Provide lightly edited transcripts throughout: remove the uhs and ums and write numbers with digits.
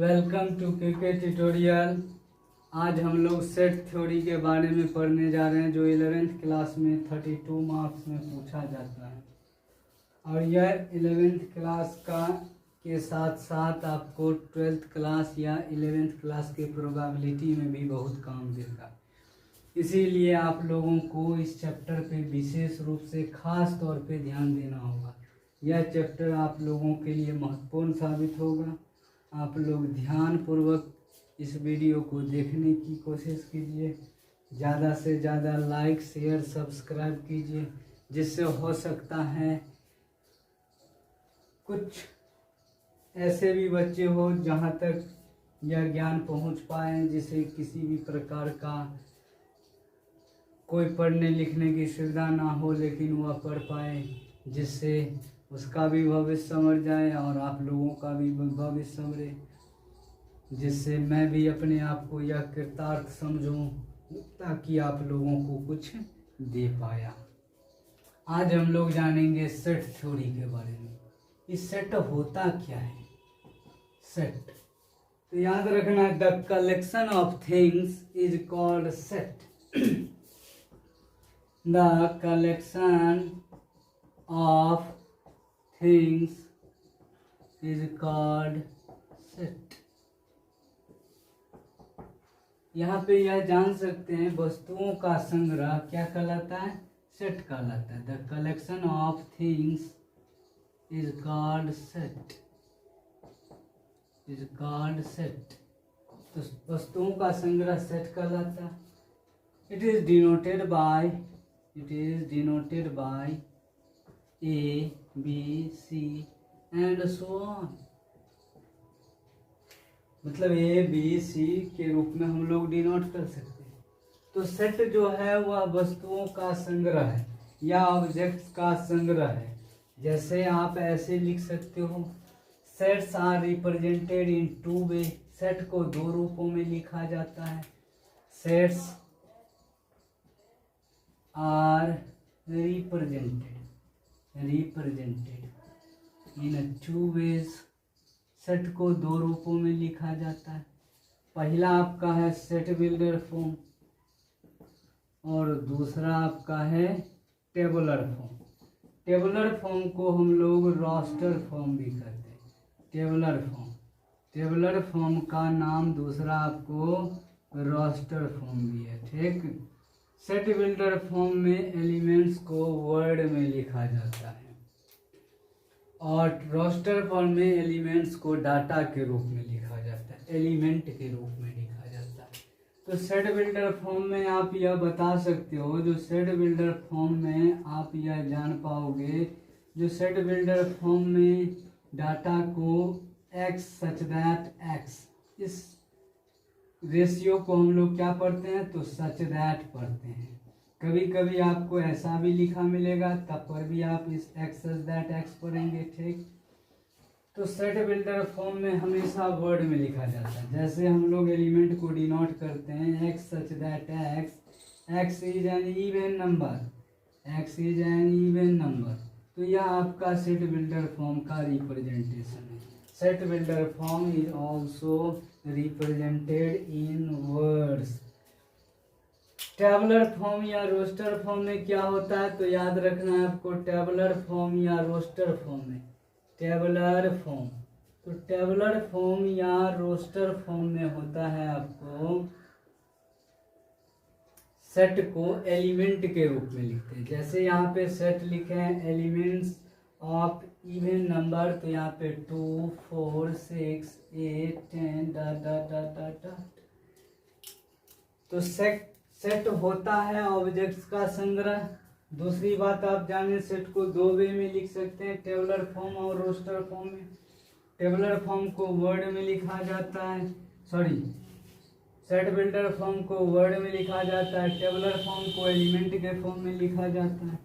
Welcome to क्रिके tutorial. आज हम लोग सेट थ्योरी के बारे में पढ़ने जा रहे हैं जो 11th क्लास में 32 मार्क्स में पूछा जाता है। और यह 11th क्लास के साथ साथ आपको 12th क्लास या 11th क्लास के प्रोबेबिलिटी में भी बहुत काम देगा। इसीलिए आप लोगों को इस चैप्टर पे विशेष रूप से खास तौर पे ध्यान देना होगा। यह चैप्टर आप लोगों के लिए महत्वपूर्ण साबित होगा। आप लोग ध्यानपूर्वक इस वीडियो को देखने की कोशिश कीजिए। ज़्यादा से ज़्यादा लाइक शेयर सब्सक्राइब कीजिए, जिससे हो सकता है कुछ ऐसे भी बच्चे हो जहाँ तक यह ज्ञान पहुँच पाए जिसे किसी भी प्रकार का कोई पढ़ने लिखने की सुविधा ना हो, लेकिन वह पढ़ पाए, जिससे उसका भी भविष्य संवर जाए और आप लोगों का भी भविष्य संवरे, जिससे मैं भी अपने आप को यह कृतार्थ समझूं ताकि आप लोगों को कुछ दे पाया। आज हम लोग जानेंगे सेट थ्योरी के बारे में। इस सेट होता क्या है? सेट तो याद रखना, the collection of things is called set. The collection of things is called set। यहाँ पे यह जान सकते हैं वस्तुओं का संग्रह क्या कहलाता है? सेट कहलाता है। The collection of things is called set, is called set. तो वस्तुओं का संग्रह सेट कहलाता है। It is denoted bye A, B, C and so on। मतलब A, B, C के रूप में हम लोग डिनोट कर सकते हैं। तो सेट जो है वह वस्तुओं का संग्रह है या ऑब्जेक्ट्स का संग्रह है। जैसे आप ऐसे लिख सकते हो, sets are represented in two way. Set को दो रूपों में लिखा जाता है। Sets are represented in two ways. Set को दो रूपों में लिखा जाता है। पहला आपका है सेट बिल्डर फॉर्म और दूसरा आपका है टेबुलर फॉर्म। टेबुलर फॉर्म को हम लोग रोस्टर फॉर्म भी कहते हैं। टेबुलर फॉर्म का नाम दूसरा आपको रोस्टर फॉर्म भी है। ठीक। सेट बिल्डर फॉर्म में एलिमेंट्स को वर्ड में लिखा जाता है और रोस्टर फॉर्म में एलिमेंट्स को डाटा के रूप में लिखा जाता है, एलिमेंट के रूप में लिखा जाता है। तो सेट बिल्डर फॉर्म में आप यह बता सकते हो, जो सेट बिल्डर फॉर्म में आप यह जान पाओगे, जो सेट बिल्डर फॉर्म में डाटा को एक्स सच दैट एक्स, इस रेशियो को हम लोग क्या पढ़ते हैं? तो सच दैट पढ़ते हैं। कभी कभी आपको ऐसा भी लिखा मिलेगा, तब पर भी आप इस एक्स सच दैट एक्स पढ़ेंगे। ठीक। तो सेट बिल्डर फॉर्म में हमेशा वर्ड में लिखा जाता है। जैसे हम लोग एलिमेंट को डिनोट करते हैं x such that x, x is an even number, x is an even number. तो यह आपका सेट बिल्डर फॉर्म का रिप्रेजेंटेशन है। Set builder form is also represented in words. Tabular form या रोस्टर फॉर्म में क्या होता है? तो याद रखना है आपको, टेबुलर फॉर्म या रोस्टर फॉर्म में, टेबुलर फॉर्म, तो टेबुलर फॉर्म या रोस्टर फॉर्म में होता है आपको सेट को एलिमेंट के रूप में लिखते हैं। जैसे यहाँ पे सेट लिखे हैं एलिमेंट्स ऑफ इवन नंबर, तो यहाँ पे 2, 4, 6, 8, 10 dot dot dot dot dot. तो सेट होता है ऑब्जेक्ट्स का संग्रह। दूसरी बात आप जाने, सेट को दो वे में लिख सकते हैं, टेबुलर फॉर्म और रोस्टर फॉर्म में। टेबुलर फॉर्म को वर्ड में लिखा जाता है, सेट बिल्डर फॉर्म को वर्ड में लिखा जाता है, टेबुलर फॉर्म को एलिमेंट के फॉर्म में लिखा जाता है।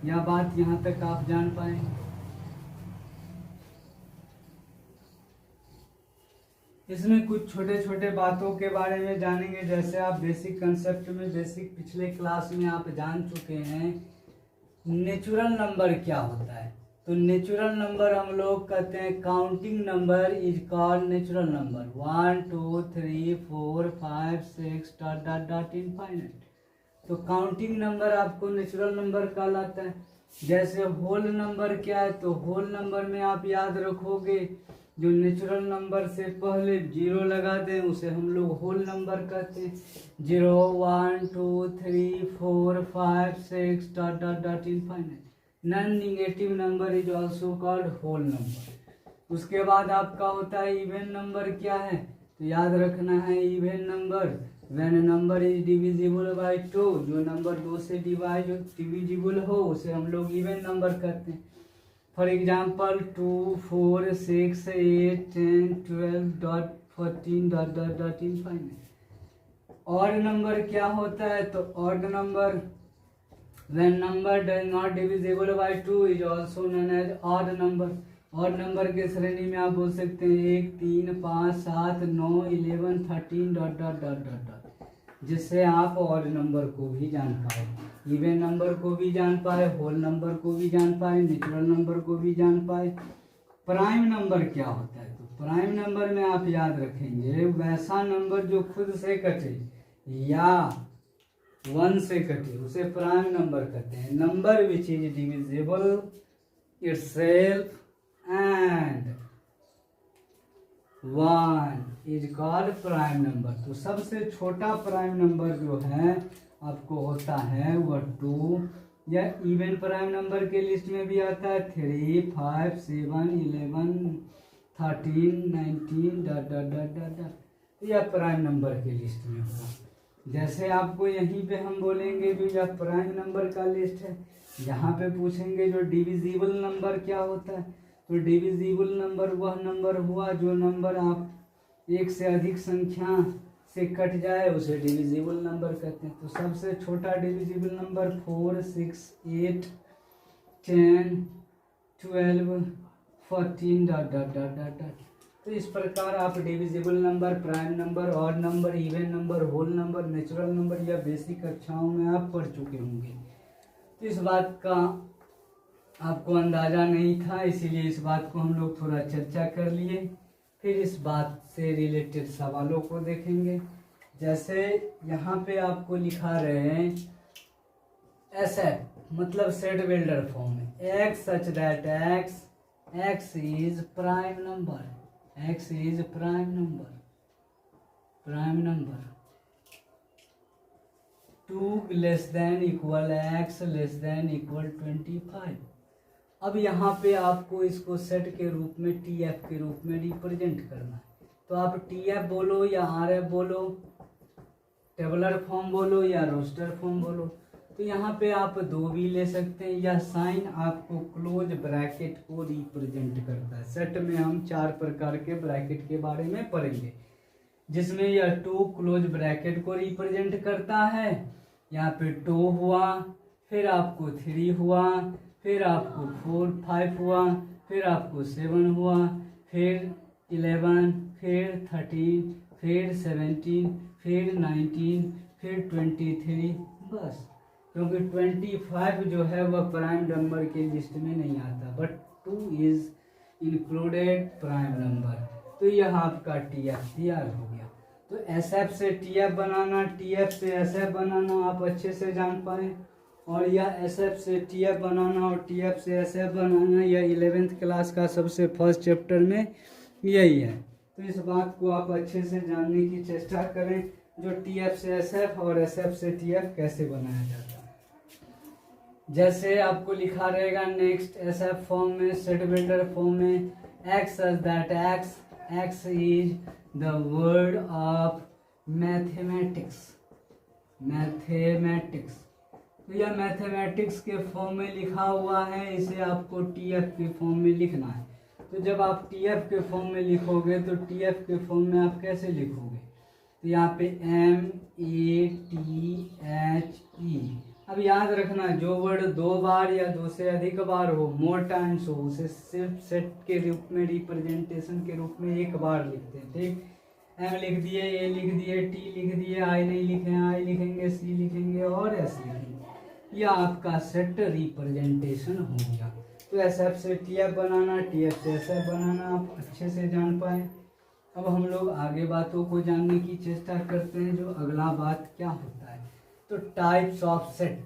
यह बात यहाँ तक आप जान पाएंगे। इसमें कुछ छोटे छोटे बातों के बारे में जानेंगे। जैसे आप बेसिक कंसेप्ट में, बेसिक पिछले क्लास में आप जान चुके हैं नेचुरल नंबर क्या होता है। तो नेचुरल नंबर हम लोग कहते हैं, counting number is called natural number. 1 2 3 4 5 6 dot dot dot infinite. तो काउंटिंग नंबर आपको नेचुरल नंबर कहलाता है। जैसे होल नंबर क्या है, तो होल नंबर में आप याद रखोगे जो नेचुरल नंबर से पहले जीरो लगा दें उसे हम लोग होल नंबर कहते हैं। 0 1 2 3 4 5 6 dot dot dot infinite. Non negative number is also called whole number. उसके बाद आपका होता है इवन नंबर। क्या है, तो याद रखना है even number when number is divisible by 2, जो नंबर 2 से डिविजिबल हो उसे हम लोग इवन नंबर कहते हैं। For example 2 4 6 8 10 12 dot 14 dot dot dot infinite. Odd number क्या होता है, तो odd number when number does not divisible by 2 is also known as odd number। odd number के श्रेणी में आप बोल सकते हैं 1 3 5 7 9 11 13 dot dot dot dot dot, जिससे आप odd नंबर को भी जान पाए, इवन नंबर को भी जान पाए, होल नंबर को भी जान पाए, नेचुरल नंबर को भी जान पाए। प्राइम नंबर क्या होता है, तो प्राइम नंबर में आप याद रखेंगे वैसा नंबर जो खुद से कटे या 1 से कटे उसे प्राइम नंबर कहते हैं। Number which is divisible itself and 1 is called prime number. तो सबसे छोटा प्राइम नंबर जो है आपको होता है वह 2, या इवन प्राइम नंबर के लिस्ट में भी आता है 3 5 7 11 13 19 dot dot dot dot dot, यह प्राइम नंबर के लिस्ट में होगा। जैसे आपको यहीं पे हम बोलेंगे जो यह प्राइम नंबर का लिस्ट है, यहाँ पे पूछेंगे जो डिविजिबल नंबर क्या होता है, तो डिविजिबल नंबर वह नंबर हुआ जो नंबर आप एक से अधिक संख्या से कट जाए उसे डिविजिबल नंबर कहते हैं। तो सबसे छोटा divisible number 4 6 8 10 12 14 dot dot dot dot dot. तो इस प्रकार आप divisible number, prime number, odd number, even number, whole number, natural number या बेसिक कक्षाओं में आप पढ़ चुके होंगे। तो इस बात का आपको अंदाज़ा नहीं था, इसीलिए इस बात को हम लोग थोड़ा चर्चा कर लिए। फिर इस बात से रिलेटेड सवालों को देखेंगे। जैसे यहाँ पे आपको लिखा रहे हैं एसएफ मतलब सेट बिल्डर फॉर्म में, x such that x is prime number, x is prime number 2 less than equal x less than equal 25। अब यहाँ पे आपको इसको सेट के रूप में TF के रूप में रिप्रेजेंट करना है। तो आप TF बोलो या RF बोलो, टेबलर फॉर्म बोलो या रोस्टर फॉर्म बोलो, तो यहाँ पे आप 2 भी ले सकते हैं। यह साइन आपको क्लोज ब्रैकेट को रिप्रेजेंट करता है। सेट में हम 4 प्रकार के ब्रैकेट के बारे में पढ़ेंगे, जिसमें यह 2 क्लोज ब्रैकेट को रिप्रेजेंट करता है। यहाँ पे 2 हुआ, फिर आपको 3 हुआ, फिर आपको 4 5 हुआ, फिर आपको 7 हुआ, फिर 11, फिर 13, फिर 17, फिर 19, फिर 23, बस। क्योंकि 25 जो है वह प्राइम नंबर के लिस्ट में नहीं आता, but 2 is included prime number. तो यह आपका TF तैयार हो गया। तो SF से TF बनाना, TF से SF बनाना आप अच्छे से जान पाए, और यह SF से TF बनाना और TF से SF बनाना यह 11th क्लास का सबसे फर्स्ट चैप्टर में यही है। तो इस बात को आप अच्छे से जानने की चेष्टा करें, जो TF से SF और SF से TF कैसे बनाया जाता है। जैसे आपको लिखा रहेगा नेक्स्ट SF फॉर्म में, सेट बिल्डर फॉर्म में, x such that x is the word of mathematics. तो यह मैथमेटिक्स के फॉर्म में लिखा हुआ है, इसे आपको TF के फॉर्म में लिखना है। तो जब आप TF के फॉर्म में लिखोगे तो TF के फॉर्म में आप कैसे लिखोगे, तो यहाँ पे MATHE। अब याद रखना जो वर्ड 2 बार या 2 से अधिक बार हो, मोर टाइम्स हो, उसे सिर्फ सेट के रूप में, रिप्रेजेंटेशन के रूप में 1 बार लिखते हैं। ठीक, M लिख दिए, A लिख दिए, T लिख दिए, I नहीं लिखे, I लिखेंगे, C लिखेंगे और S लिखेंगे। यह आपका सेट रिप्रेजेंटेशन हो गया। तो तो एस एफ से टी एफ बनाना, टी एफ से एस एफ बनाना आप अच्छे से जान पाए। अब हम लोग आगे बातों को जानने की चेष्टा करते हैं। जो अगला बात क्या होता है, तो टाइप्स ऑफ सेट,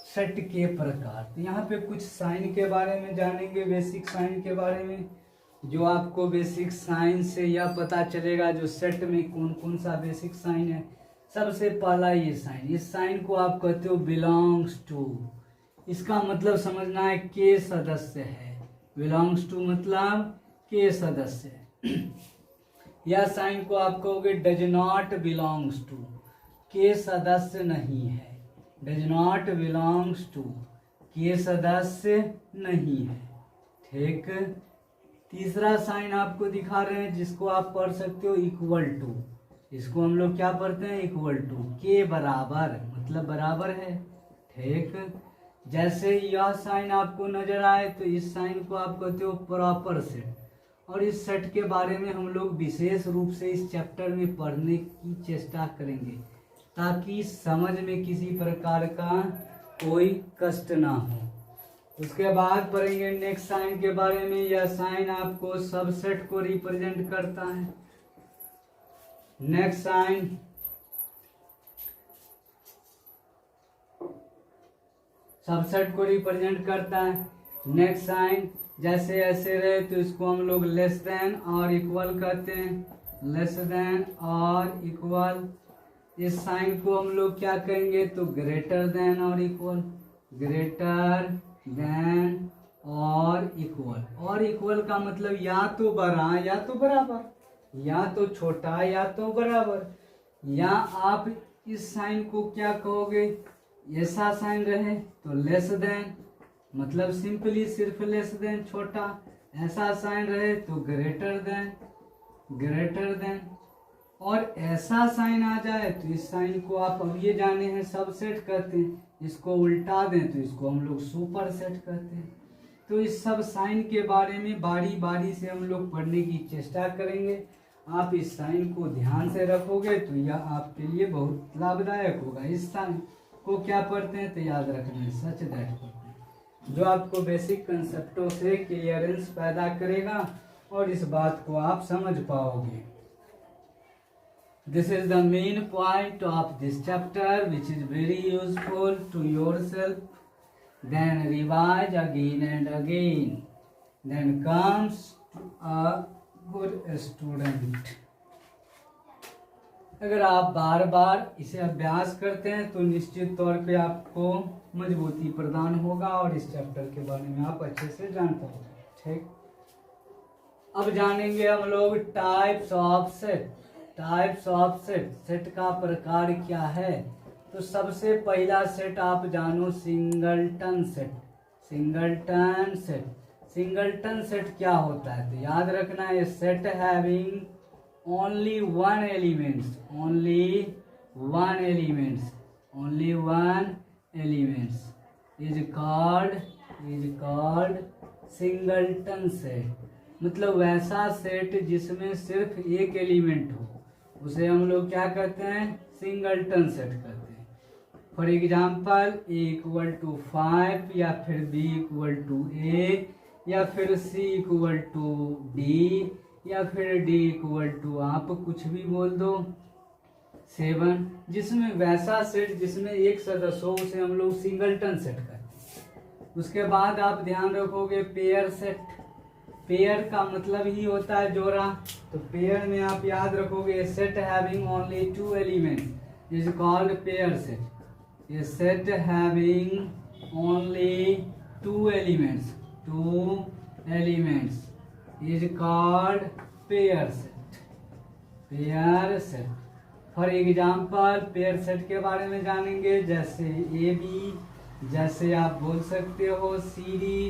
सेट के प्रकार। तो यहाँ पे कुछ साइन के बारे में जानेंगे, बेसिक साइन के बारे में, जो आपको बेसिक साइन से यह पता चलेगा जो सेट में कौन कौन सा बेसिक साइन है। सबसे पहला ये साइन, इस साइन को आप कहते हो बिलोंग्स टू। इसका मतलब समझना है के सदस्य है, बिलोंग्स टू मतलब के सदस्य है। यह साइन को आप कहोगे डज नॉट बिलोंग्स टू, के सदस्य नहीं है, डज नॉट बिलोंग्स टू, के सदस्य नहीं है। ठीक, तीसरा साइन आपको दिखा रहे हैं जिसको आप पढ़ सकते हो इक्वल टू। इसको हम लोग क्या पढ़ते हैं, इक्वल टू, के बराबर मतलब बराबर है। ठीक, जैसे यह साइन आपको नजर आए तो इस साइन को आप कहते हो प्रॉपर सेट। और इस सेट के बारे में हम लोग विशेष रूप से इस चैप्टर में पढ़ने की चेष्टा करेंगे ताकि समझ में किसी प्रकार का कोई कष्ट ना हो। उसके बाद पढ़ेंगे नेक्स्ट साइन के बारे में। यह साइन आपको सबसेट को रिप्रेजेंट करता है। नेक्स्ट साइन सबसेट को रिप्रेजेंट करता है। नेक्स्ट साइन जैसे ऐसे रहे तो इसको हम लोग लेस देन और इक्वल कहते हैं, लेस देन और इक्वल। इस साइन को हम लोग क्या कहेंगे, तो ग्रेटर देन और इक्वल, ग्रेटर देन और इक्वल। और इक्वल का मतलब या तो बड़ा या तो बराबर, या तो छोटा या तो बराबर। या आप इस साइन को क्या कहोगे, ऐसा साइन रहे तो लेस देन मतलब सिंपली सिर्फ लेस देन छोटा, ऐसा साइन रहे तो ग्रेटर देन, ग्रेटर देन। और ऐसा साइन आ जाए तो इस साइन को आप अब ये जाने हैं सबसेट कहते हैं, इसको उल्टा दें तो इसको हम लोग सुपर सेट कहते हैं। तो इस सब साइन के बारे में बारी बारी से हम लोग पढ़ने की चेष्टा करेंगे। आप इस साइन को ध्यान से रखोगे तो यह आपके लिए बहुत लाभदायक होगा। इस साइन को क्या पढ़ते हैं तो याद रखना है सच दैट पढ़ते हैं, जो आपको बेसिक कंसेप्टों से क्लियरेंस पैदा करेगा और इस बात को आप समझ पाओगे। This is the main point of this chapter which is very useful to yourself. Then revise again and again. Then comes to a good student. अगर आप बार बार इसे अभ्यास करते हैं तो निश्चित तौर पे आपको मजबूती प्रदान होगा और इस चैप्टर के बारे में आप अच्छे से जान पाओगे। ठीक, अब जानेंगे हम लोग types of set. Types of set, set का प्रकार क्या है। तो सबसे पहला सेट आप जानो singleton set. Singleton set, singleton set क्या होता है तो याद रखना है set having only one elements, only one elements, only one elements is called singleton set. मतलब वैसा सेट जिसमें सिर्फ एक एलिमेंट हो उसे हम लोग क्या कहते हैं, सिंगलटन सेट कहते हैं। For example A equal to 5 या फिर बी इक्वल टू ए या फिर सी इक्वल टू डी या फिर डी इक्वल टू आप कुछ भी बोल दो 7, जिसमें वैसा सेट जिसमें एक सदस्य हो उसे हम लोग सिंगलटन सेट कहते हैं। उसके बाद आप ध्यान रखोगे पेयर सेट। पेयर का मतलब ही होता है जोड़ा। तो पेयर में आप याद रखोगे set having only 2 elements is called pair set. ये set having only 2 elements, 2 elements is called pair set, pair set. For example pair set के बारे में जानेंगे जैसे ए बी, जैसे आप बोल सकते हो सी डी,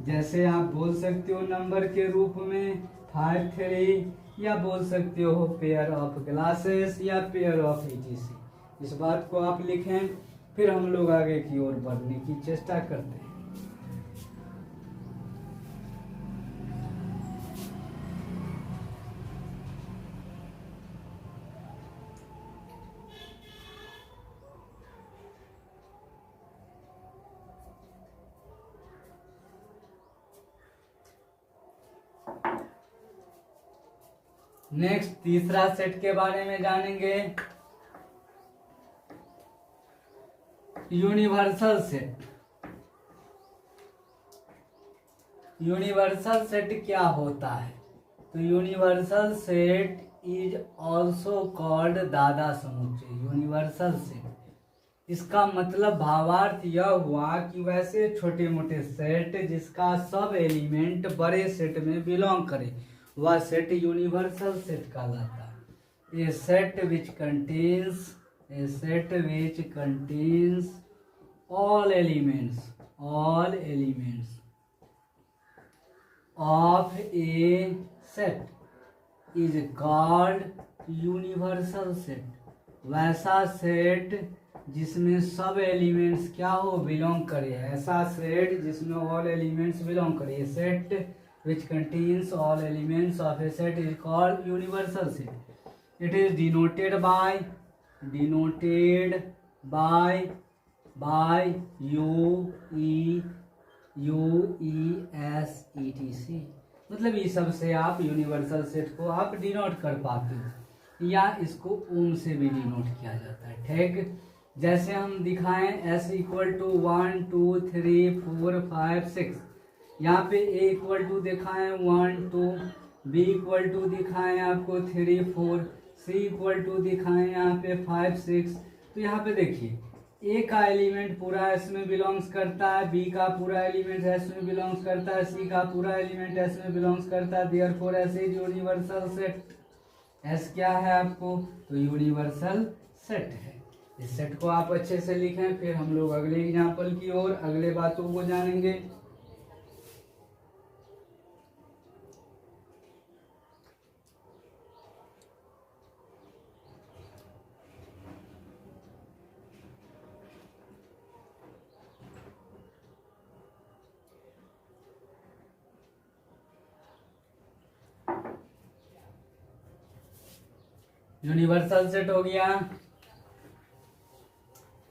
जैसे आप बोल सकते हो नंबर के रूप में 5 3 या बोल सकते हो पेयर ऑफ ग्लासेस या पेयर ऑफ ETC। इस बात को आप लिखें, फिर हम लोग आगे की ओर बढ़ने की चेष्टा करते हैं। नेक्स्ट तीसरा सेट के बारे में जानेंगे, यूनिवर्सल सेट। यूनिवर्सल सेट क्या होता है? तो universal set is also called दादा समुच्चय। यूनिवर्सल सेट, इसका मतलब भावार्थ यह हुआ कि वैसे छोटे मोटे सेट जिसका सब एलिमेंट बड़े सेट में बिलोंग करे, वह सेट यूनिवर्सल सेट कहलाता है। A set which contains all elements of a set is called universal set। वैसा सेट जिसमें सब एलिमेंट्स क्या हो, बिलोंग करे, ऐसा सेट जिसमें ऑल एलिमेंट्स बिलोंग करे, set which contains all elements of a set is called universal set। It is denoted by UESETC। मतलब ये सब से आप यूनिवर्सल सेट को आप डिनोट कर पाते हो, या इसको ओम से भी डिनोट किया जाता है। ठीक, जैसे हम दिखाएं S इक्वल टू 1 2 3 4 5 6, यहाँ पे A इक्वल टू दिखाएं 1 2, B इक्वल टू दिखाएं आपको 3 4, C इक्वल टू दिखाएं यहाँ पे 5 6। तो यहाँ पे देखिए A का एलिमेंट पूरा S में बिलोंग्स करता है, B का पूरा एलिमेंट S में बिलोंग्स करता है, C का पूरा एलिमेंट S में बिलोंग्स करता है। Therefore S is universal set. S क्या है आपको, तो यूनिवर्सल सेट है। इस सेट को आप अच्छे से लिखें, फिर हम लोग अगले एग्जाम्पल की ओर अगले बातों को जानेंगे। यूनिवर्सल सेट हो गया,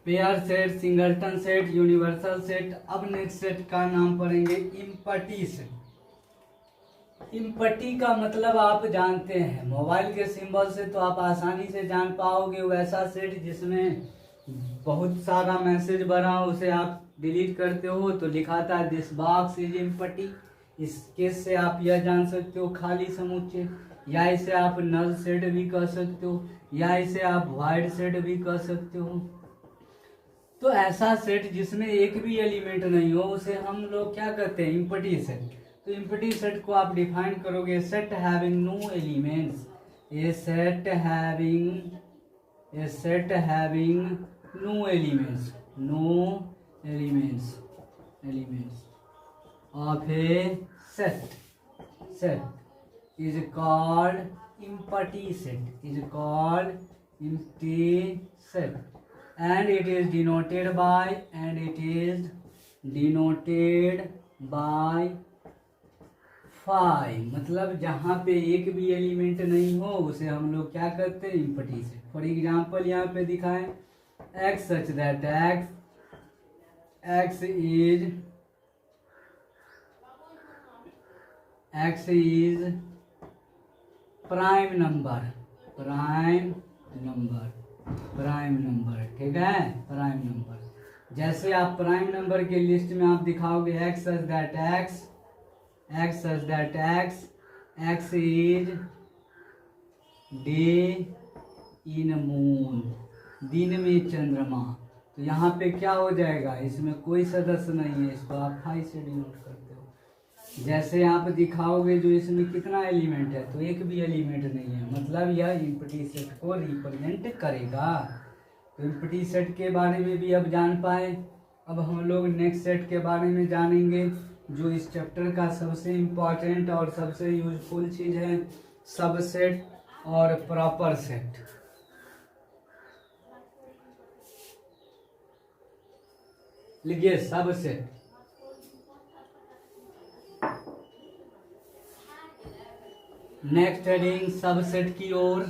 pair set, singleton set, universal set. अब नेक्स्ट सेट का नाम पढ़ेंगे इम्पटी सेट। इम्पटी का मतलब आप जानते हैं, मोबाइल के सिंबल से तो आप आसानी से जान पाओगे। वैसा सेट जिसमें बहुत सारा मैसेज भरा हो, उसे आप डिलीट करते हो तो लिखा था दिस बॉक्स इज इम्पटी। इस केस से आप यह जान सकते हो खाली समुच्चय, या इसे आप नल सेट भी कह सकते हो, या इसे आप वॉइड सेट भी कह सकते हो। तो ऐसा सेट जिसमें एक भी एलिमेंट नहीं हो उसे हम लोग क्या कहते हैं, इम्पटी सेट। तो इम्पटी सेट को आप डिफाइन करोगे, set having no elements, A set having no elements of A set is called empty set, and it is denoted by 5। मतलब जहाँ पे एक भी एलिमेंट नहीं हो उसे हम लोग क्या कहते हैं, इम्पटी सेट। फॉर एग्जाम्पल यहाँ पे दिखाएं, x such that x is prime number, ठीक है, प्राइम नंबर। जैसे आप प्राइम नंबर के लिस्ट में आप दिखाओगे x such that x is day in moon, दिन में चंद्रमा। तो यहाँ पे क्या हो जाएगा, इसमें कोई सदस्य नहीं है, इसको आप 5 से डिनोट करते हो। जैसे आप दिखाओगे जो इसमें कितना एलिमेंट है, तो एक भी एलिमेंट नहीं है, मतलब यह इम्पटी सेट को रिप्रेजेंट करेगा। तो इम्पटी सेट के बारे में भी अब जान पाए। अब हम लोग नेक्स्ट सेट के बारे में जानेंगे, जो इस चैप्टर का सबसे इम्पॉर्टेंट और सबसे यूजफुल चीज़ है, सबसेट और प्रॉपर सेट। लिखिए सबसेट। नेक्स्ट हेडिंग सबसेट की ओर,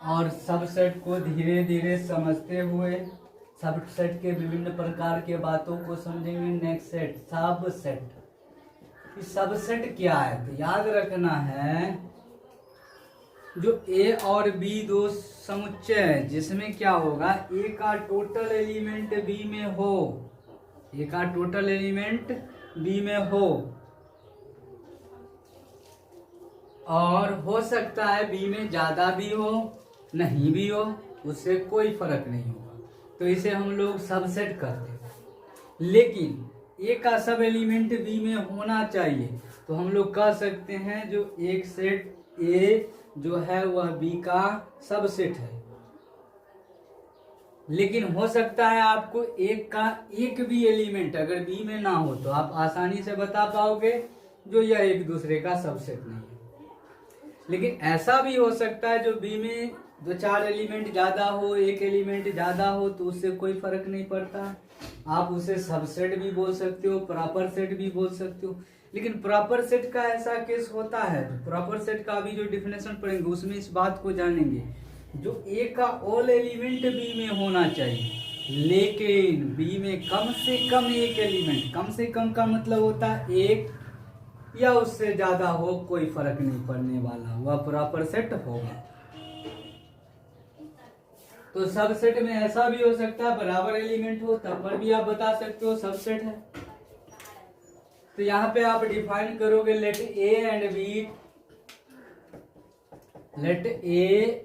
और सबसेट को धीरे धीरे समझते हुए सबसेट के विभिन्न प्रकार के बातों को समझेंगे। Next set subset. सबसेट क्या है, तो याद रखना है जो ए और बी दो समुच्चय है जिसमें क्या होगा, ए का टोटल एलिमेंट बी में हो, ए का टोटल एलिमेंट बी में हो, और हो सकता है बी में ज्यादा भी हो नहीं भी हो, उससे कोई फर्क नहीं होगा, तो इसे हम लोग सबसेट करते हैं। लेकिन ए का सब एलिमेंट बी में होना चाहिए, तो हम लोग कह सकते हैं जो एक सेट ए जो है वह बी का सबसेट है। लेकिन हो सकता है आपको एक का एक भी एलिमेंट अगर बी में ना हो तो आप आसानी से बता पाओगे जो यह एक दूसरे का सबसेट नहीं है। लेकिन ऐसा भी हो सकता है जो बी में दो चार एलिमेंट ज्यादा हो, एक एलिमेंट ज्यादा हो, तो उससे कोई फर्क नहीं पड़ता, आप उसे सबसेट भी बोल सकते हो, प्रॉपर सेट भी बोल सकते हो। लेकिन प्रॉपर सेट का ऐसा केस होता है, तो प्रॉपर सेट का अभी जो डिफिनेशन पढ़ेंगे उसमें इस बात को जानेंगे, जो ए का ऑल एलिमेंट बी में होना चाहिए, लेकिन बी में कम से कम एक एलिमेंट, कम से कम का मतलब होता है एक या उससे ज्यादा हो, कोई फर्क नहीं पड़ने वाला, वह प्रॉपर सेट होगा। तो सबसेट में ऐसा भी हो सकता है बराबर एलिमेंट हो तब पर भी आप बता सकते हो सबसेट है। तो यहाँ पे आप डिफाइन करोगे let A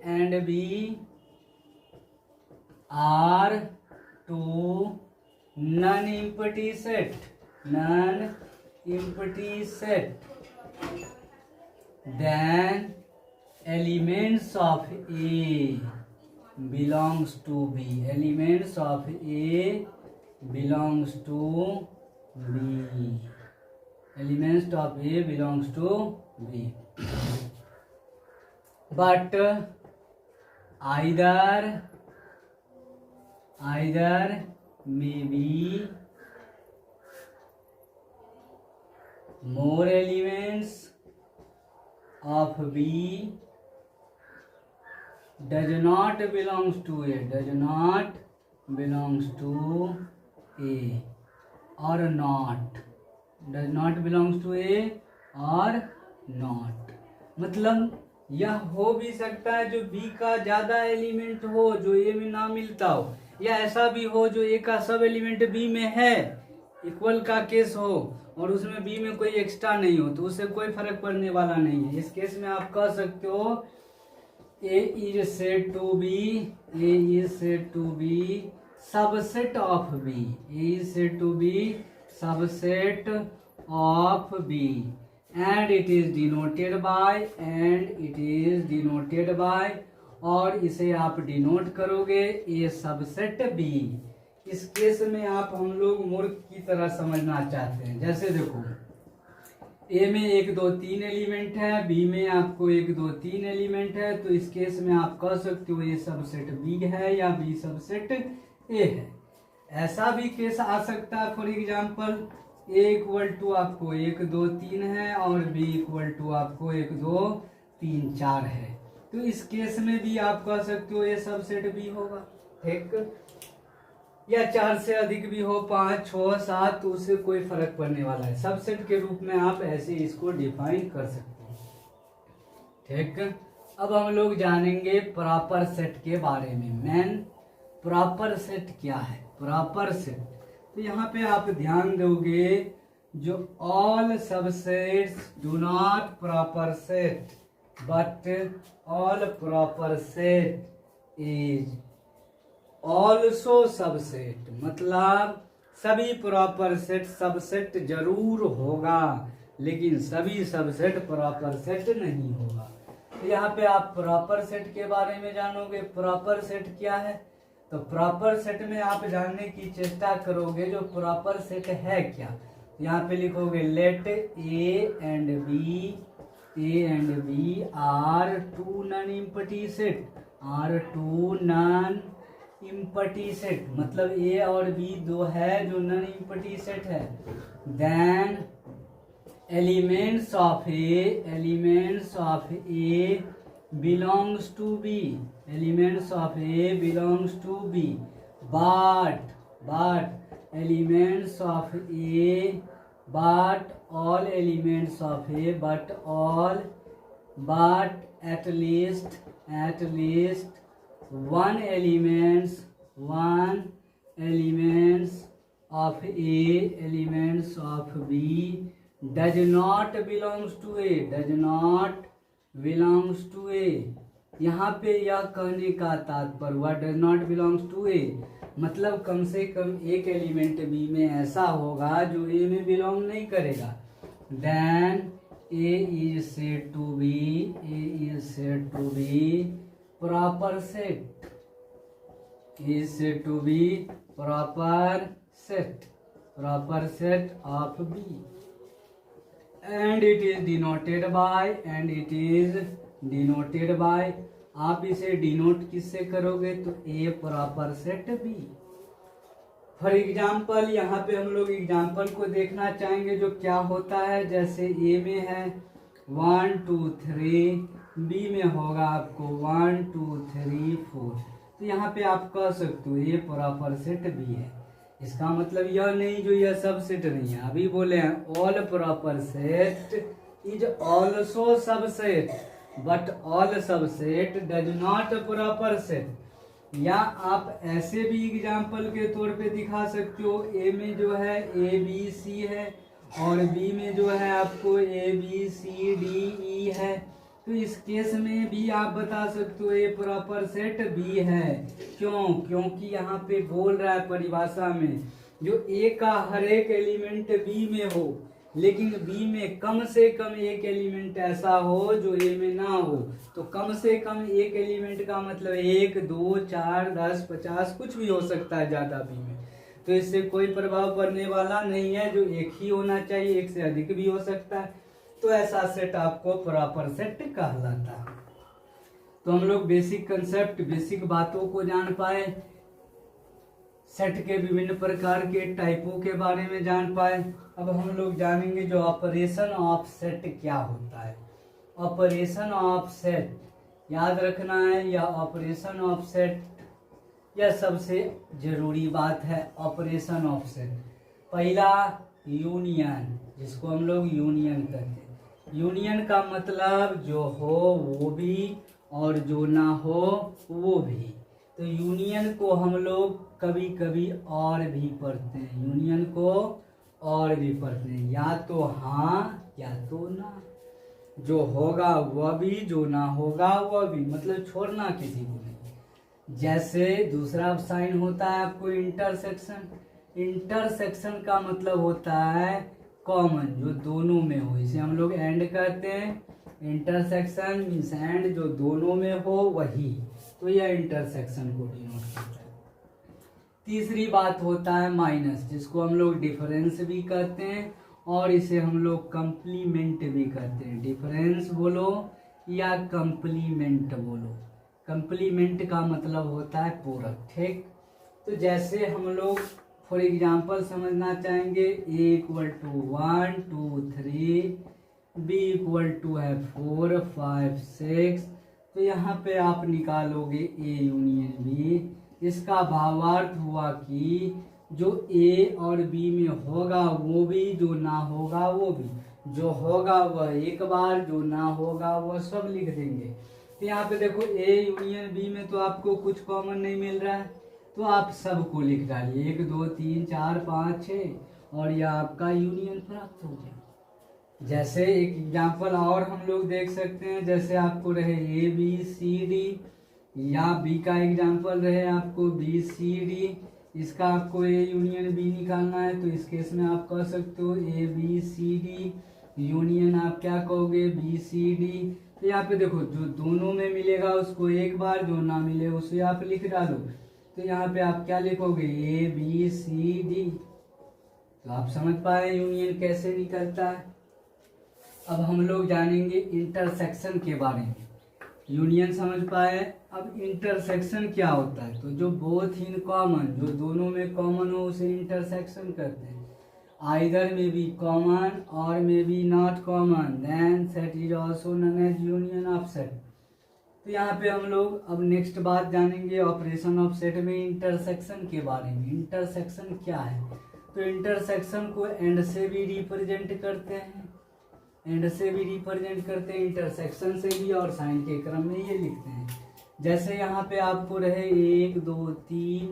and B are two non empty set, then elements of A belongs to B, elements of A belongs to B, elements of A belongs to B, but either may be more elements of B does not belongs to A, or not, does not belongs to A or not। मतलब यह हो भी सकता है जो B का ज्यादा element हो जो A में ना मिलता हो, या ऐसा भी हो जो A का सब एलिमेंट B में है, इक्वल का केस हो और उसमें बी में कोई एक्स्ट्रा नहीं हो, तो उससे कोई फर्क पड़ने वाला नहीं है। इस केस में आप कह सकते हो A is said to be subset of B, A is said to be subset of B, and it is denoted by, और इसे आप डिनोट करोगे ए सबसेट बी। इस केस में आप हम लोग मूर्ख की तरह समझना चाहते हैं। जैसे देखो ए में 1 2 3 एलिमेंट है, बी में आपको 1 2 3 एलिमेंट है, तो इस केस में आप कह सकते हो ए सबसेट बी है या बी सबसेट ए है। ऐसा भी केस आ सकता है, for example A equal to आपको 1 2 3 है और बी इक्वल टू आपको 1 2 3 4 है, तो इस केस में भी आप कह सकते हो ए सबसेट बी होगा, ठीक, या 4 से अधिक भी हो, 5 6 7, तो उससे कोई फर्क पड़ने वाला है। सबसेट के रूप में आप ऐसे इसको डिफाइन कर सकते हैं, ठीक। अब हम लोग जानेंगे प्रॉपर सेट के बारे में। मेन प्रॉपर सेट क्या है? प्रॉपर सेट, तो यहाँ पे आप ध्यान दोगे जो all subsets do not proper set but all proper set is also subset, मतलब सभी प्रॉपर सेट सबसेट जरूर होगा लेकिन सभी सबसेट प्रॉपर सेट नहीं होगा। तो यहाँ पे आप प्रॉपर सेट के बारे में जानोगे। प्रॉपर सेट क्या है? तो प्रॉपर सेट में आप जानने की चेष्टा करोगे जो प्रॉपर सेट है क्या। यहाँ पे लिखोगे let A and B are two non empty set, are two non empty set, मतलब ए और बी दो है जो नॉन एम्प्टी सेट है। Then elements of A belongs to B, elements of A belongs to B, but elements of A, but all elements of A, but at least one elements of A, elements of B does not belongs to A, यहाँ पे यह कहने का तात्पर्य हुआ does not belongs to ए, मतलब कम से कम एक एलिमेंट बी में ऐसा होगा जो ए में बिलोंग नहीं करेगा। Then A is said to be proper set, is said to be proper set of B, and it is denoted by आप इसे डिनोट किससे करोगे तो A proper set B. For example यहाँ पे हम लोग एग्जाम्पल को देखना चाहेंगे जो क्या होता है। जैसे ए में है 1 2 3, बी में होगा आपको 1 2 3 4, तो यहाँ पे आप कह सकते हो ये प्रॉपर सेट बी है। इसका मतलब यह नहीं जो यह सब सेट नहीं है, अभी बोले हैं all proper set is also subset but all subset does not proper set. या आप ऐसे भी एग्जाम्पल के तौर पे दिखा सकते हो, ए में जो है ए बी सी है और बी में जो है आपको ए बी सी डी ई है, तो इस केस में भी आप बता सकते हो ए प्रॉपर सेट बी है। क्यों? क्योंकि यहाँ पे बोल रहा है परिभाषा में जो ए का हर एक एलिमेंट बी में हो, लेकिन बी में कम से कम एक एलिमेंट ऐसा हो जो ए में ना हो। तो कम से कम एक एलिमेंट का मतलब 1 2 4 10 50 कुछ भी हो सकता है ज़्यादा बी में, तो इससे कोई प्रभाव पड़ने वाला नहीं है। जो एक ही होना चाहिए, एक से अधिक भी हो सकता है, तो ऐसा सेट आपको प्रॉपर सेट कहलाता है। तो हम लोग बेसिक कंसेप्ट, बेसिक बातों को जान पाए, सेट के विभिन्न प्रकार के टाइपों के बारे में जान पाए। अब हम लोग जानेंगे जो ऑपरेशन ऑफ सेट क्या होता है। ऑपरेशन ऑफ सेट याद रखना है, यह ऑपरेशन ऑफ सेट यह सबसे जरूरी बात है। ऑपरेशन ऑफ सेट पहला यूनियन, जिसको हम लोग यूनियन कहते हैं। यूनियन का मतलब जो हो वो भी और जो ना हो वो भी। तो यूनियन को हम लोग कभी कभी और भी पढ़ते हैं, यूनियन को और भी पढ़ते हैं, या तो हाँ या तो ना, जो होगा वह भी, जो ना होगा वह भी, मतलब छोड़ना किसी को नहीं। जैसे दूसरा साइन होता है आपको इंटरसेक्शन। इंटरसेक्शन का मतलब होता है कॉमन, जो दोनों में हो, इसे हम लोग एंड कहते हैं। इंटरसेक्शन मीन्स एंड, जो दोनों में हो वही, तो यह इंटरसेक्शन को डिनोट करता है। तीसरी बात होता है माइनस, जिसको हम लोग डिफरेंस भी कहते हैं और इसे हम लोग कंप्लीमेंट भी कहते हैं। डिफरेंस बोलो या कंप्लीमेंट बोलो, कंप्लीमेंट का मतलब होता है पूरक। ठीक, तो जैसे हम लोग फॉर एग्जांपल समझना चाहेंगे, A equal to 1 2 3, B equal to है 4 5 6, तो यहाँ पे आप निकालोगे ए यूनियन बी। इसका भावार्थ हुआ कि जो ए और बी में होगा वो भी, जो ना होगा वो भी, जो होगा वह एक बार, जो ना होगा वह सब लिख देंगे। तो यहाँ पे देखो ए यूनियन बी में तो आपको कुछ कॉमन नहीं मिल रहा है, तो आप सबको लिख डालिए 1 2 3 4 5 6 और यह आपका यूनियन प्राप्त हो गया। जैसे एक एग्जांपल और हम लोग देख सकते हैं, जैसे आपको रहे ए बी सी डी, या बी का एग्जांपल रहे आपको बी सी डी, इसका आपको ए यूनियन बी निकालना है, तो इस केस में आप कह सकते हो A B C D union आप क्या कहोगे बी सी डी। तो यहाँ पे देखो जो दोनों में मिलेगा उसको एक बार, जो ना मिले उसे आप लिख डालो। तो यहाँ पे आप क्या लिखोगे ए बी सी डी। तो आप समझ पाए यूनियन कैसे निकलता है। अब हम लोग जानेंगे इंटरसेक्शन के बारे में। यूनियन समझ पाए, अब इंटरसेक्शन क्या होता है। तो जो बोथ इन कॉमन, जो दोनों में कॉमन हो उसे इंटरसेक्शन करते हैं। आइदर में बी कॉमन और में B not common, then set is also known as union of set. तो यहाँ पे हम लोग अब नेक्स्ट बात जानेंगे ऑपरेशन ऑफ सेट में इंटरसेक्शन के बारे में। इंटरसेक्शन क्या है, तो इंटरसेक्शन को एंड से भी रिप्रेजेंट करते हैं। एंड से भी रिप्रेजेंट करते हैं, इंटरसेक्शन से भी, और साइन के क्रम में ये लिखते हैं। जैसे यहाँ पे आपको रहे 1 2 3,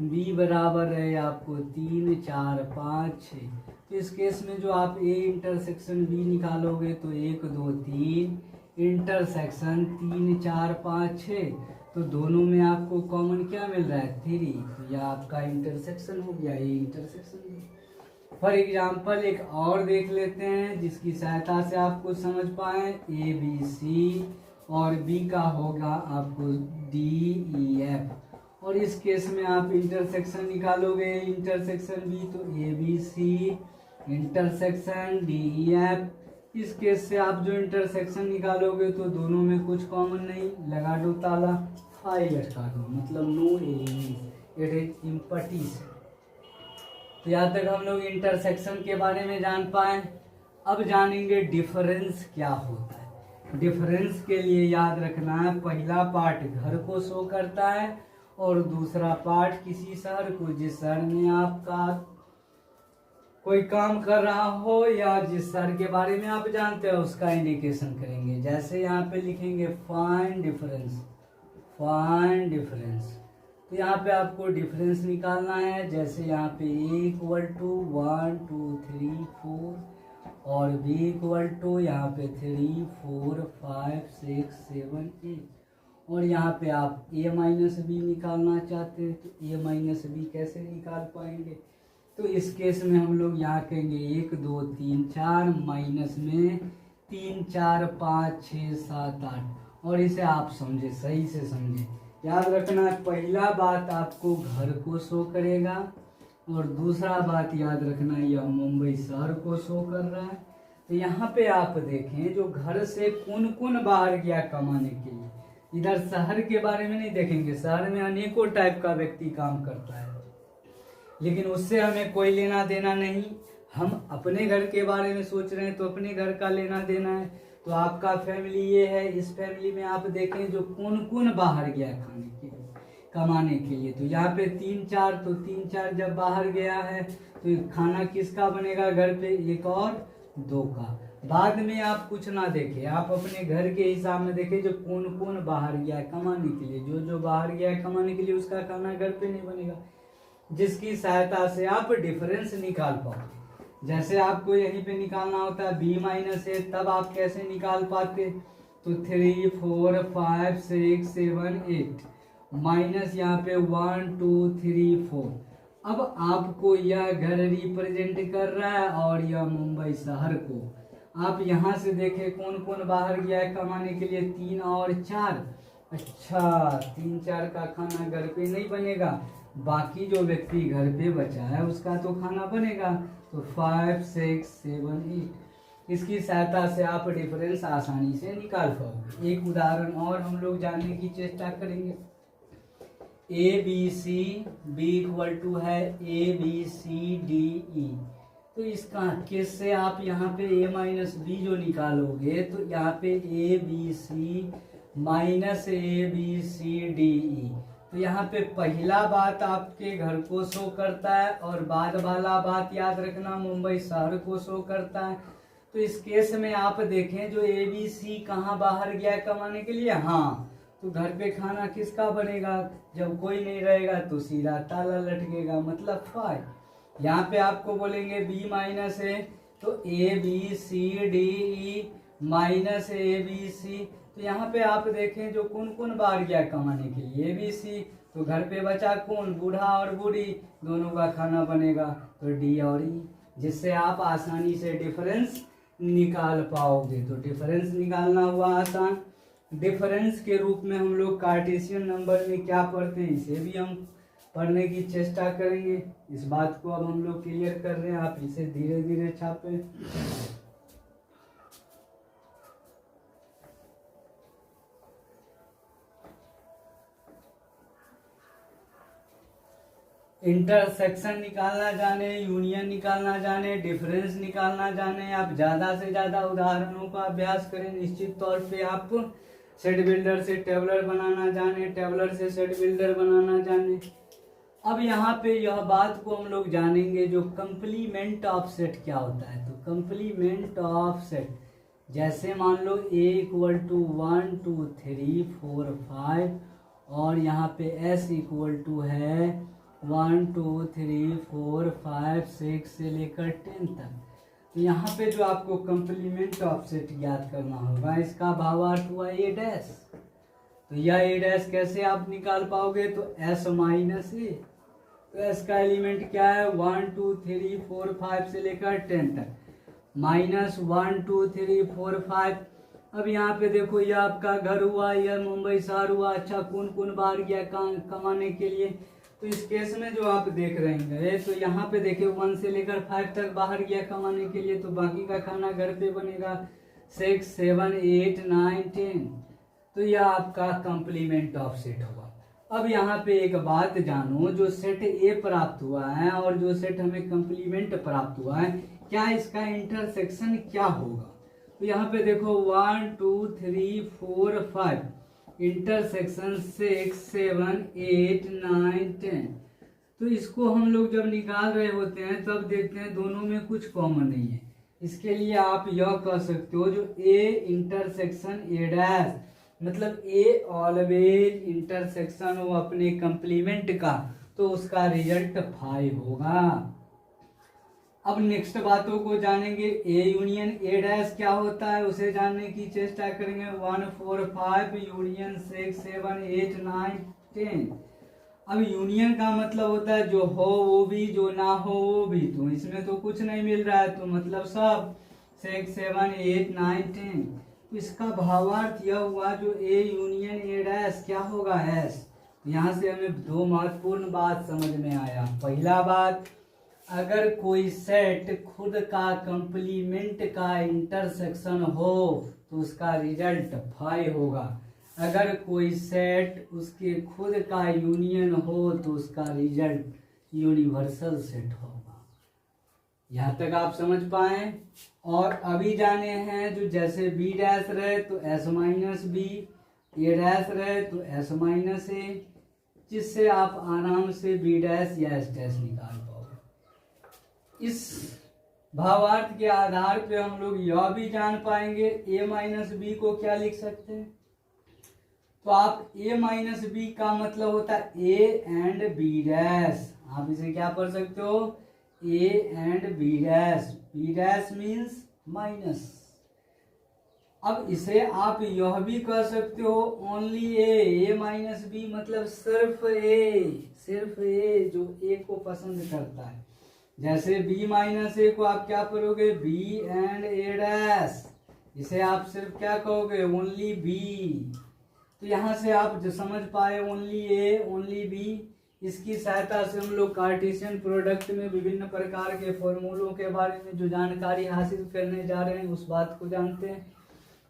बी बराबर रहे आपको 3 4 5 6, तो इस केस में जो आप ए इंटरसेक्शन बी निकालोगे तो 1 2 3 इंटरसेक्शन 3 4 5 6, तो दोनों में आपको कॉमन क्या मिल रहा है 3, तो यह आपका इंटरसेक्शन हो गया, A intersection B. For example एक और देख लेते हैं जिसकी सहायता से आप कुछ समझ पाए। ए बी सी और बी का होगा आपको डी ई एफ, और इस केस में आप इंटरसेक्शन निकालोगे इंटरसेक्शन बी, तो A B C intersection D E F. इस केस से आप जो इंटरसेक्शन निकालोगे तो दोनों में कुछ कॉमन नहीं, लगा दो ताला, फाइल लटका दो, मतलब नो एनिमीज, इट इज इम्पटीस। तो यहाँ तक हम लोग इंटरसेक्शन के बारे में जान पाए। अब जानेंगे डिफरेंस क्या होता है। डिफरेंस के लिए याद रखना है, पहला पार्ट घर को शो करता है और दूसरा पार्ट किसी शहर को, जिस शहर में आपका कोई काम कर रहा हो या जिस शहर के बारे में आप जानते हो उसका इंडिकेशन करेंगे। जैसे यहाँ पे लिखेंगे फाइंड डिफरेंस, फाइंड डिफरेंस, तो यहाँ पे आपको डिफरेंस निकालना है। जैसे यहाँ पे a इक्वल टू 1 2 3 4 और b इक्वल टू यहाँ पे 3 4 5 6 7 8, और यहाँ पे आप a माइनस बी निकालना चाहते हैं, तो a माइनस बी कैसे निकाल पाएंगे, तो इस केस में हम लोग यहाँ कहेंगे 1 2 3 4 माइनस में 3 4 5 6 7 8, और इसे आप समझे, सही से समझे। याद रखना है, पहला बात आपको घर को शो करेगा और दूसरा बात याद रखना यह मुंबई शहर को शो कर रहा है। तो यहाँ पे आप देखें जो घर से कौन कौन बाहर गया कमाने के लिए, इधर शहर के बारे में नहीं देखेंगे, शहर में अनेकों टाइप का व्यक्ति काम करता है, लेकिन उससे हमें कोई लेना देना नहीं। हम अपने घर के बारे में सोच रहे हैं तो अपने घर का लेना देना है। तो आपका फैमिली ये है, इस फैमिली में आप देखें जो कौन कौन बाहर गया खाने के लिए, कमाने के लिए, तो यहाँ पे 3 4, तो 3 4 जब बाहर गया है तो खाना किसका बनेगा घर पे, 1 और 2 का। बाद में आप कुछ ना देखें, आप अपने घर के हिसाब में देखें जो कौन कौन बाहर गया है कमाने के लिए, जो जो बाहर गया है कमाने के लिए उसका खाना घर पे नहीं बनेगा, जिसकी सहायता से आप डिफरेंस निकाल पाओगे। जैसे आपको यहीं पे निकालना होता है b माइनस ए, तब आप कैसे निकाल पाते, तो 3 4 5 6 7 8 माइनस यहाँ पे 1 2 3 4। अब आपको यह घर रिप्रेजेंट कर रहा है और यह मुंबई शहर को। आप यहाँ से देखें कौन कौन बाहर गया है कमाने के लिए, 3 और 4। अच्छा, 3 4 का खाना घर पे नहीं बनेगा, बाकी जो व्यक्ति घर पे बचा है उसका तो खाना बनेगा। तो 5 6 7 8, इसकी सहायता से आप डिफरेंस आसानी से निकाल पाओगे। एक उदाहरण और हम लोग जानने की चेष्टा करेंगे। A B C B equal to है A B C D E, तो इसका केस से आप यहाँ पे a माइनस बी जो निकालोगे तो यहाँ पे A B C minus A B C D E, तो यहाँ पे पहला बात आपके घर को शो करता है और बाद वाला बात याद रखना मुंबई शहर को शो करता है। तो इस केस में आप देखें जो ए बी सी कहाँ बाहर गया कमाने के लिए, हाँ, तो घर पे खाना किसका बनेगा, जब कोई नहीं रहेगा तो सीधा ताला लटकेगा, मतलब 5। यहाँ पे आपको बोलेंगे b माइनस ए, तो A B C D E minus A B C, तो यहाँ पे आप देखें जो कौन कौन बाहर गया कमाने के लिए, ए बी सी, तो घर पे बचा कौन, बूढ़ा और बूढ़ी, दोनों का खाना बनेगा, तो डी और ई, जिससे आप आसानी से डिफरेंस निकाल पाओगे। तो डिफरेंस निकालना हुआ आसान। डिफरेंस के रूप में हम लोग कार्टेशियन नंबर में क्या पढ़ते हैं इसे भी हम पढ़ने की चेष्टा करेंगे। इस बात को अब हम लोग क्लियर कर रहे हैं, आप इसे धीरे धीरे छापें। इंटरसेक्शन निकालना जाने, यूनियन निकालना जाने, डिफरेंस निकालना जाने, आप ज़्यादा से ज़्यादा उदाहरणों का अभ्यास करें। निश्चित तौर पे आप सेट बिल्डर से टेबलर बनाना जाने, टेबलर से सेट बिल्डर बनाना जाने। अब यहाँ पे यह बात को हम लोग जानेंगे जो कंप्लीमेंट ऑफ सेट क्या होता है। तो कंप्लीमेंट ऑफ सेट जैसे मान लो a इक्वल टू 1 2 3 4 5 और यहाँ पे s इक्वल टू है 1 2 3 4 5 6 से लेकर 10 तक। तो यहाँ पे जो आपको कंप्लीमेंट ऑफ सेट याद करना होगा, इसका भावार्थ हुआ a डैश। तो यह a डैश कैसे आप निकाल पाओगे, तो s माइनस a। तो s का एलिमेंट क्या है, 1 2 3 4 5 से लेकर 10 तक, -1 2 3 4 5। अब यहाँ पे देखो यह आपका घर हुआ, यह मुंबई शहर हुआ। अच्छा, कौन कौन बाहर गया कमाने के लिए, तो इस केस में जो आप देख रहे हैं तो यहाँ पे देखिए 1 से लेकर 5 तक बाहर गया कमाने के लिए, तो बाकी का खाना घर पे बनेगा। 6 7 8 9 10, तो यह आपका कंप्लीमेंट ऑफ सेट होगा। अब यहाँ पे एक बात जानो, जो सेट ए प्राप्त हुआ है और जो सेट हमें कंप्लीमेंट प्राप्त हुआ है, क्या इसका इंटरसेक्शन क्या होगा। तो यहाँ पे देखो 1 2 3 4 5, इंटरसेक्शन 6 7 8 9 10। तो इसको हम लोग जब निकाल रहे होते हैं तब देखते हैं दोनों में कुछ कॉमन नहीं है। इसके लिए आप यह कह सकते हो, जो ए इंटरसेक्शन ए डैश, मतलब ए ऑलवेज इंटरसेक्शन हो अपने कंप्लीमेंट का, तो उसका रिजल्ट 5 होगा। अब नेक्स्ट बातों को जानेंगे। ए यूनियन ए डैश क्या होता है उसे जानने की चेष्टा करेंगे। 1 4 5 यूनियन 6 7 8 9 10। अब यूनियन का मतलब होता है जो हो वो भी, जो ना हो वो भी। तो इसमें तो कुछ नहीं मिल रहा है, तो मतलब सब 6 7 8 9 10। तो इसका भावार्थ यह हुआ, जो ए यूनियन ए डैश क्या होगा, एस। यहाँ से हमें दो महत्वपूर्ण बात समझ में आया। पहला बात, अगर कोई सेट खुद का कंप्लीमेंट का इंटरसेक्शन हो तो उसका रिजल्ट 5 होगा। अगर कोई सेट उसके खुद का यूनियन हो तो उसका रिजल्ट यूनिवर्सल सेट होगा। यहाँ तक आप समझ पाए। और अभी जाने हैं, जो जैसे बी डैश रहे तो एस माइनस बी, ए डैश रहे तो एस माइनस ए, जिससे आप आराम से बी डैश या एस डैश निकाल पाओगे। इस भावार्थ के आधार पे हम लोग यह भी जान पाएंगे ए माइनस बी को क्या लिख सकते हैं। तो आप ए माइनस बी का मतलब होता है ए एंड बी डैश। आप इसे क्या पढ़ सकते हो, A and B dash. B dash means minus. अब इसे आप यह भी कह सकते हो ओनली ए माइनस बी, मतलब सिर्फ ए जो ए को पसंद करता है। जैसे b माइनस ए को आप क्या करोगे, b एंड ए डैश। इसे आप सिर्फ क्या कहोगे, ओनली b। तो यहाँ से आप जो समझ पाए ओनली ए ओनली b, इसकी सहायता से हम लोग कार्टेशियन प्रोडक्ट में विभिन्न प्रकार के फॉर्मूलों के बारे में जो जानकारी हासिल करने जा रहे हैं उस बात को जानते हैं।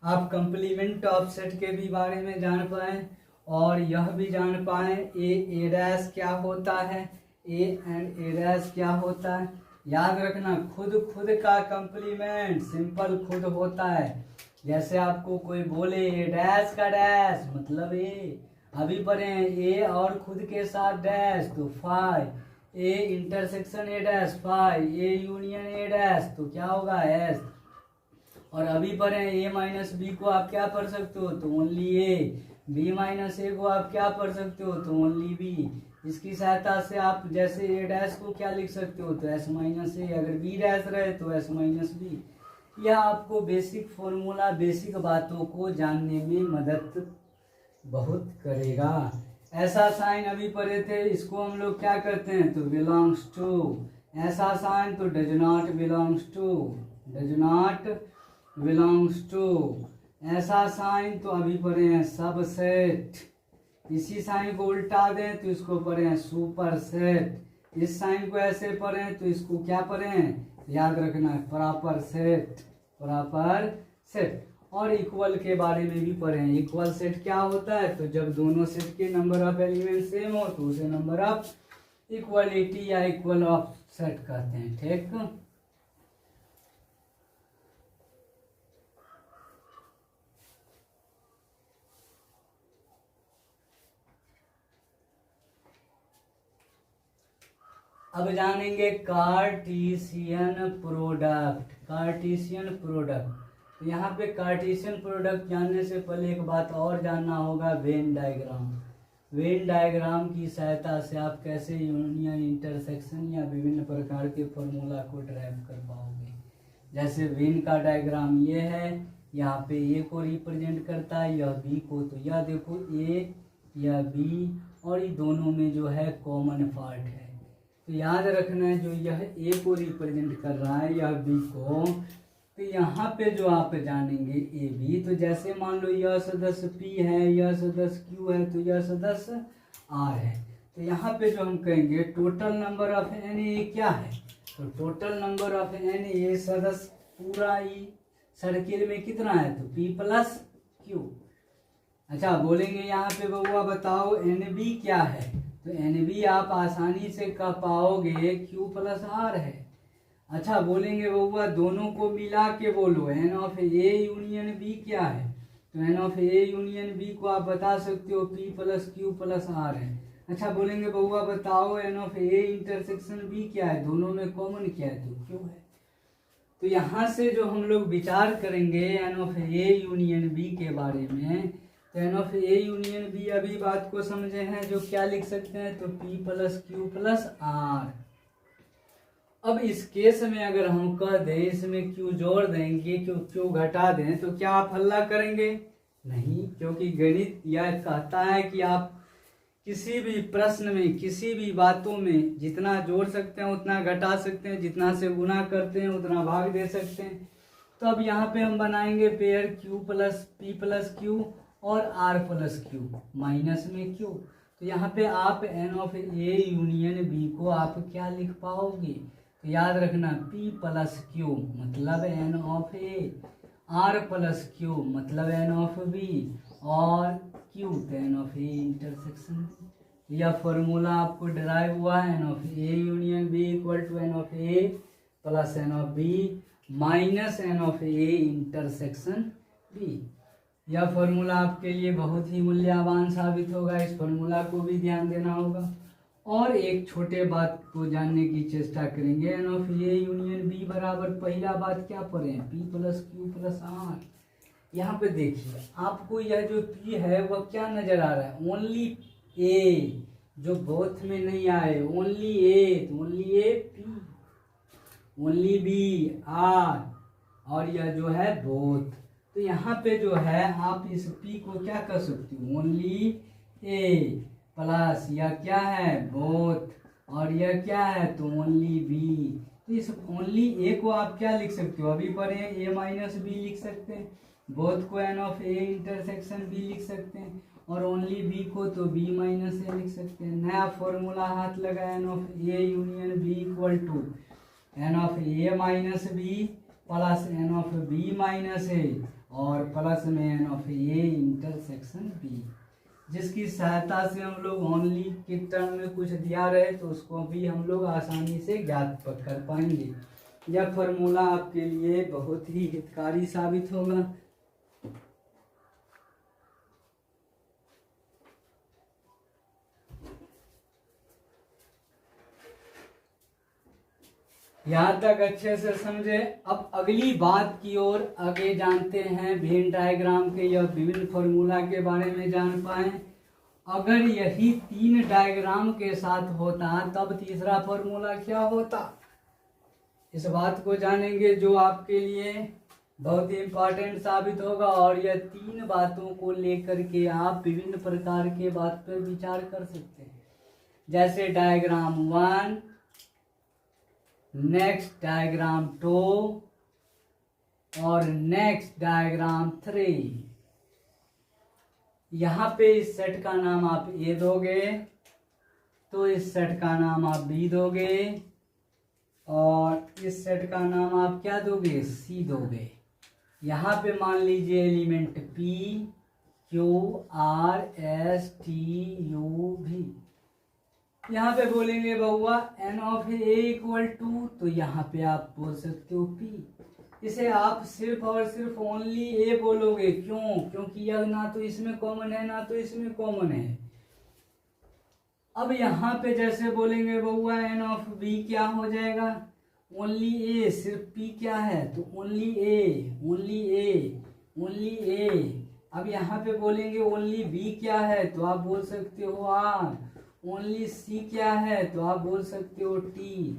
आप कंप्लीमेंट ऑफ सेट के भी बारे में जान पाए और यह भी जान पाए ए डैश क्या होता है, ए एंड ए डैश क्या होता है। याद रखना, खुद का कंप्लीमेंट सिंपल खुद होता है। जैसे आपको कोई बोले ए डैश का डैश मतलब ए, अभी पढ़े ए और खुद के साथ डैश तो 5, A intersection A dash 5, A union A dash तो क्या होगा एस। और अभी पढ़े ए माइनस बी को आप क्या पढ़ सकते हो, तो ओनली ए। बी माइनस ए को आप क्या पढ़ सकते हो, तो ओनली बी। इसकी सहायता से आप जैसे ए डैश को क्या लिख सकते हो, तो एस माइनस ए। अगर बी डैश रहे तो एस माइनस बी। यह आपको बेसिक फॉर्मूला, बेसिक बातों को जानने में मदद बहुत करेगा। ऐसा साइन अभी पढ़े थे, इसको हम लोग क्या करते हैं, तो बिलोंग्स टू। ऐसा साइन तो does not belongs to, does not belongs to. ऐसा साइन तो अभी पढ़े हैं सबसेट। इसी साइन को उल्टा दें तो इसको पढ़े हैं सुपर सेट। इस साइन को ऐसे पढ़ें तो इसको क्या पढ़ें, याद रखना है प्रॉपर सेट, प्रॉपर सेट। और इक्वल के बारे में भी पढ़ें। इक्वल सेट क्या होता है, तो जब दोनों सेट के नंबर ऑफ एलिमेंट सेम हो तो उसे नंबर ऑफ इक्वलिटी या इक्वल ऑफ सेट कहते हैं। ठीक, अब जानेंगे कार्टेशियन प्रोडक्ट। कार्टेशियन प्रोडक्ट तो यहाँ पे कार्टेशियन प्रोडक्ट जानने से पहले एक बात और जानना होगा, वेन डायग्राम। वेन डायग्राम की सहायता से आप कैसे यूनियन, इंटरसेक्शन या विभिन्न प्रकार के फॉर्मूला को ड्राइव कर पाओगे। जैसे वेन का डायग्राम ये है, यहाँ पे ए को रिप्रेजेंट करता है, यह बी को। तो यह देखो ए, यह बी, और ये दोनों में जो है कॉमन पार्ट है। तो याद रखना है, जो यह ए को रिप्रेजेंट कर रहा है, यह बी को, तो यहाँ पे जो आप जानेंगे ए बी। तो जैसे मान लो यह सदस्य पी है, यह सदस्य क्यू है, तो यह सदस्य आर है। तो यहाँ पे जो हम कहेंगे total number of N A क्या है, तो total number of N A सदस्य पूरा ई सर्किल में कितना है, तो पी प्लस क्यू। अच्छा बोलेंगे यहाँ पे बउआ बताओ एन बी क्या है, तो एन बी आप आसानी से कह पाओगे क्यू प्लस आर है। अच्छा बोलेंगे बउआ दोनों को मिला के बोलो N of A union B क्या है, तो N of A union B को आप बता सकते हो P plus Q plus R है। अच्छा बोलेंगे बउआ बताओ N of A intersection B क्या है, दोनों में कॉमन क्या है, तो क्यू है। तो यहाँ से जो हम लोग विचार करेंगे N of A union B के बारे में, तो N of A union B अभी बात को समझे हैं, जो क्या लिख सकते हैं, तो P plus Q plus R. अब इस केस में अगर हम कह दें इसमें क्यू जोड़ देंगे, क्यू घटा दें, तो क्या आप हल्ला करेंगे, नहीं, क्योंकि गणित यह कहता है कि आप किसी भी प्रश्न में, किसी भी बातों में जितना जोड़ सकते हैं उतना घटा सकते हैं, जितना से गुना करते हैं उतना भाग दे सकते हैं। तो अब यहाँ पे हम बनाएंगे pair Q plus P plus Q और आर प्लस क्यू माइनस में क्यू। तो यहाँ पे आप N of A union B को आप क्या लिख पाओगे, तो याद रखना पी प्लस क्यू मतलब N of A, R plus Q मतलब एन ऑफ बी, और Q N of A intersection. यह फॉर्मूला आपको डिराइव हुआ है, N of A union B equal to N of A plus N of B minus N of A intersection B. यह formula आपके लिए बहुत ही मूल्यवान साबित होगा, इस फॉर्मूला को भी ध्यान देना होगा। और एक छोटे बात को जानने की चेष्टा करेंगे, N of A union B बराबर पहला बात क्या पढ़े हैं, P plus Q plus R. यहाँ पे देखिए आपको यह जो पी है वह क्या नजर आ रहा है, ओनली ए, जो बोथ में नहीं आए, ओनली ए, तो only A P, only B R, और यह जो है बोथ। तो यहाँ पे जो है आप इस पी को क्या कर सकते हो, ओनली ए प्लस यह क्या है बोथ, और यह क्या है तो ओनली बी। तो इस ओनली ए को आप क्या लिख सकते हो, अभी पढ़े ए माइनस बी लिख सकते हैं, बोथ को N of A intersection B लिख सकते हैं, और ओनली बी को तो बी माइनस ए लिख सकते हैं। नया फॉर्मूला हाथ लगा, N of A union B equal to N of A minus B plus N of B minus A, और प्लस में N of A intersection B, जिसकी सहायता से हम लोग ओनली के टर्म में कुछ दिया रहे तो उसको भी हम लोग आसानी से ज्ञात कर पाएंगे। यह फॉर्मूला आपके लिए बहुत ही हितकारी साबित होगा। यहाँ तक अच्छे से समझे। अब अगली बात की ओर आगे जानते हैं, वेन डायग्राम के यह विभिन्न फॉर्मूला के बारे में जान पाए। अगर यही तीन डायग्राम के साथ होता तब तीसरा फॉर्मूला क्या होता, इस बात को जानेंगे, जो आपके लिए बहुत ही इम्पोर्टेंट साबित होगा। और यह तीन बातों को लेकर के आप विभिन्न प्रकार के बात पर विचार कर सकते हैं, जैसे डायग्राम 1, नेक्स्ट डायग्राम 2 और नेक्स्ट डायग्राम 3। यहाँ पे इस सेट का नाम आप ए दोगे, तो इस सेट का नाम आप बी दोगे, और इस सेट का नाम आप क्या दोगे, सी दोगे। यहाँ पे मान लीजिए element P Q R S T U भी। यहाँ पे बोलेंगे बहुआ N of A equal to, तो यहाँ पे आप बोल सकते हो पी। इसे आप सिर्फ और सिर्फ ओनली ए बोलोगे, क्यों, क्योंकि यह ना तो इसमें कॉमन है ना तो इसमें कॉमन है। अब यहाँ पे जैसे बोलेंगे बहुआ एन ऑफ बी क्या हो जाएगा, ओनली ए, सिर्फ पी क्या है तो ओनली ए, ओनली ए, ओनली ए। अब यहाँ पे बोलेंगे ओनली बी क्या है तो आप बोल सकते हो आर, ओनली सी क्या है तो आप बोल सकते हो टी।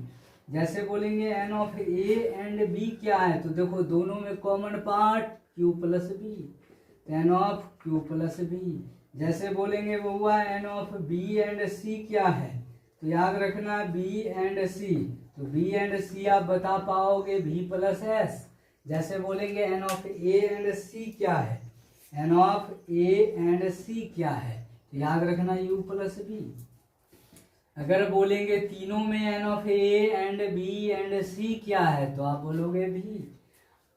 जैसे बोलेंगे N of A and B क्या है तो देखो दोनों में common part Q plus B, N of Q plus B. जैसे बोलेंगे वो हुआ N of B and C क्या है तो याद रखना बी एंड सी, तो बी एंड सी आप बता पाओगे बी प्लस एस। जैसे बोलेंगे N of A and C क्या है, N of A and C क्या है तो याद रखना यू प्लस बी। अगर बोलेंगे तीनों में N of A and B and C क्या है तो आप बोलोगे बी।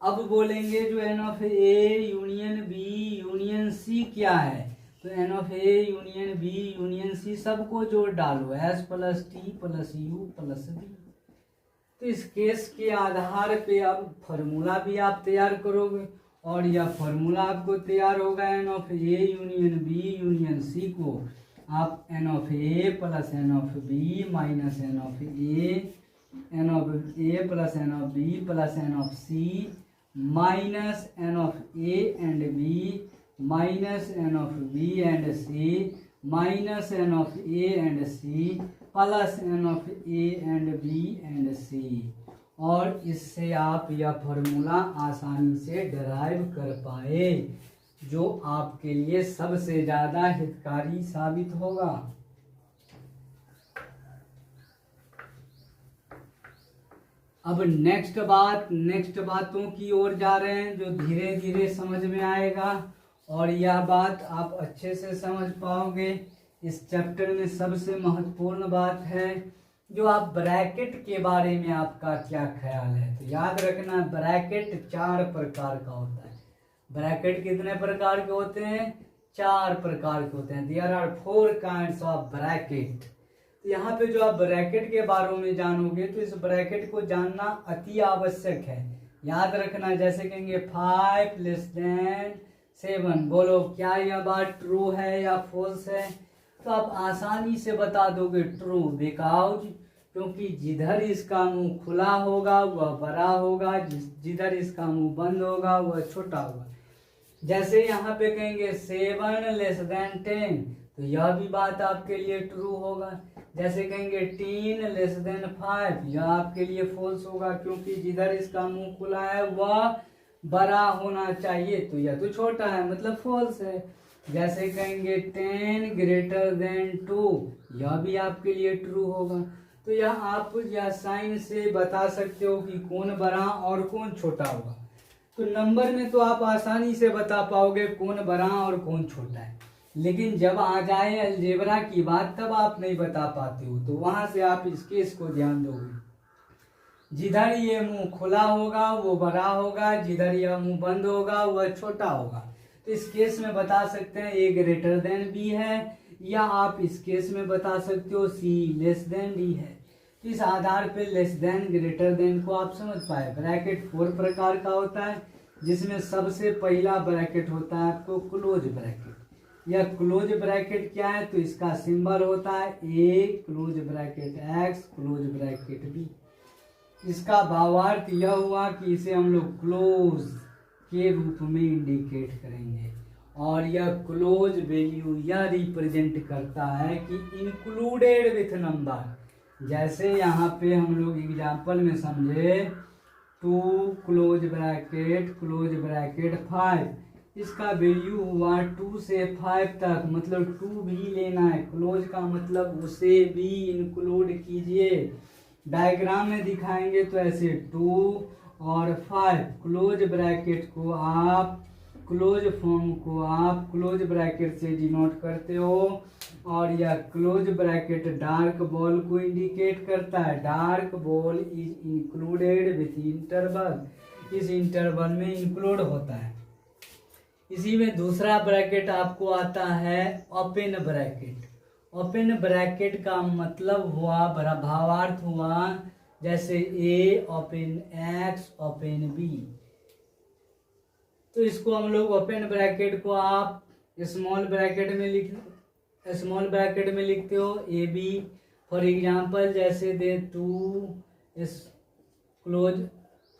अब बोलेंगे जो N of A union B union C क्या है तो N of A union B union C सबको जोड़ डालो S plus T plus U plus B. तो इस केस के आधार पे अब फॉर्मूला भी आप तैयार करोगे और यह फॉर्मूला आपको तैयार होगा N of A union B union C को आप N of A plus N of B minus N of A plus N of B plus N of C minus N of A and B minus N of B and C minus N of A and C plus N of A and B and C. और इससे आप यह formula आसानी से derive कर पाए जो आपके लिए सबसे ज़्यादा हितकारी साबित होगा। अब नेक्स्ट बातों की ओर जा रहे हैं जो धीरे धीरे समझ में आएगा और यह बात आप अच्छे से समझ पाओगे। इस चैप्टर में सबसे महत्वपूर्ण बात है जो आप ब्रैकेट के बारे में आपका क्या ख्याल है। तो याद रखना ब्रैकेट 4 प्रकार का होता है। ब्रैकेट कितने प्रकार के होते हैं 4 प्रकार के होते हैं। There are 4 kinds of bracket. तो यहाँ पे जो आप ब्रैकेट के बारे में जानोगे तो इस ब्रैकेट को जानना अति आवश्यक है। याद रखना जैसे कहेंगे 5 लेस देन 7, बोलो क्या यह बात ट्रू है या फॉल्स है तो आप आसानी से बता दोगे ट्रू, बिकॉज क्योंकि जिधर इसका मुंह खुला होगा वह बड़ा होगा, जिधर इसका मुंह बंद होगा वह छोटा होगा। जैसे यहाँ पे कहेंगे 7 लेस देन 10 तो यह भी बात आपके लिए ट्रू होगा। जैसे कहेंगे 10 लेस देन 5 यह आपके लिए फॉल्स होगा क्योंकि जिधर इसका मुंह खुला है वह बड़ा होना चाहिए तो यह तो छोटा है मतलब फॉल्स है। जैसे कहेंगे 10 ग्रेटर देन 2 यह भी आपके लिए ट्रू होगा। तो यह आप यह साइन से बता सकते हो कि कौन बड़ा और कौन छोटा होगा। तो नंबर में तो आप आसानी से बता पाओगे कौन बड़ा और कौन छोटा है, लेकिन जब आ जाए अलजेब्रा की बात तब आप नहीं बता पाते हो। तो वहां से आप इस केस को ध्यान दोगे, जिधर ये मुंह खुला होगा वो बड़ा होगा, जिधर यह मुंह बंद होगा वह छोटा होगा। तो इस केस में बता सकते हैं ए ग्रेटर देन बी है, या आप इस केस में बता सकते हो सी लेस देन डी है। तो इस आधार पे लेस देन ग्रेटर देन को आप समझ पाए। ब्रैकेट 4 प्रकार का होता है जिसमें सबसे पहला ब्रैकेट होता है आपको क्लोज ब्रैकेट। यह क्लोज ब्रैकेट क्या है तो इसका सिंबल होता है A close bracket X close bracket B. इसका भावार्थ यह हुआ कि इसे हम लोग क्लोज के रूप में इंडिकेट करेंगे और यह क्लोज वैल्यू यह रिप्रेजेंट करता है कि इंक्लूडेड विथ नंबर। जैसे यहाँ पे हम लोग एग्जाम्पल में समझे 2 क्लोज ब्रैकेट 5, इसका वैल्यू हुआ 2 से 5 तक, मतलब 2 भी लेना है। क्लोज का मतलब उसे भी इंक्लूड कीजिए। डायग्राम में दिखाएंगे तो ऐसे 2 और 5 क्लोज ब्रैकेट को आप क्लोज फॉर्म को आप क्लोज ब्रैकेट से डिनोट करते हो और यह क्लोज ब्रैकेट डार्क बॉल को इंडिकेट करता है। Dark ball is included with interval, इस इंटरवल में इंक्लूड होता है। इसी में दूसरा ब्रैकेट आपको आता है ओपन ब्रैकेट। ओपन ब्रैकेट का मतलब हुआ भावार्थ हुआ जैसे ए ओपन एक्स ओपन बी। तो इसको हम लोग ओपन ब्रैकेट को आप स्मॉल ब्रैकेट में लिखते हो ए बी। फॉर एग्जांपल जैसे दे 2 close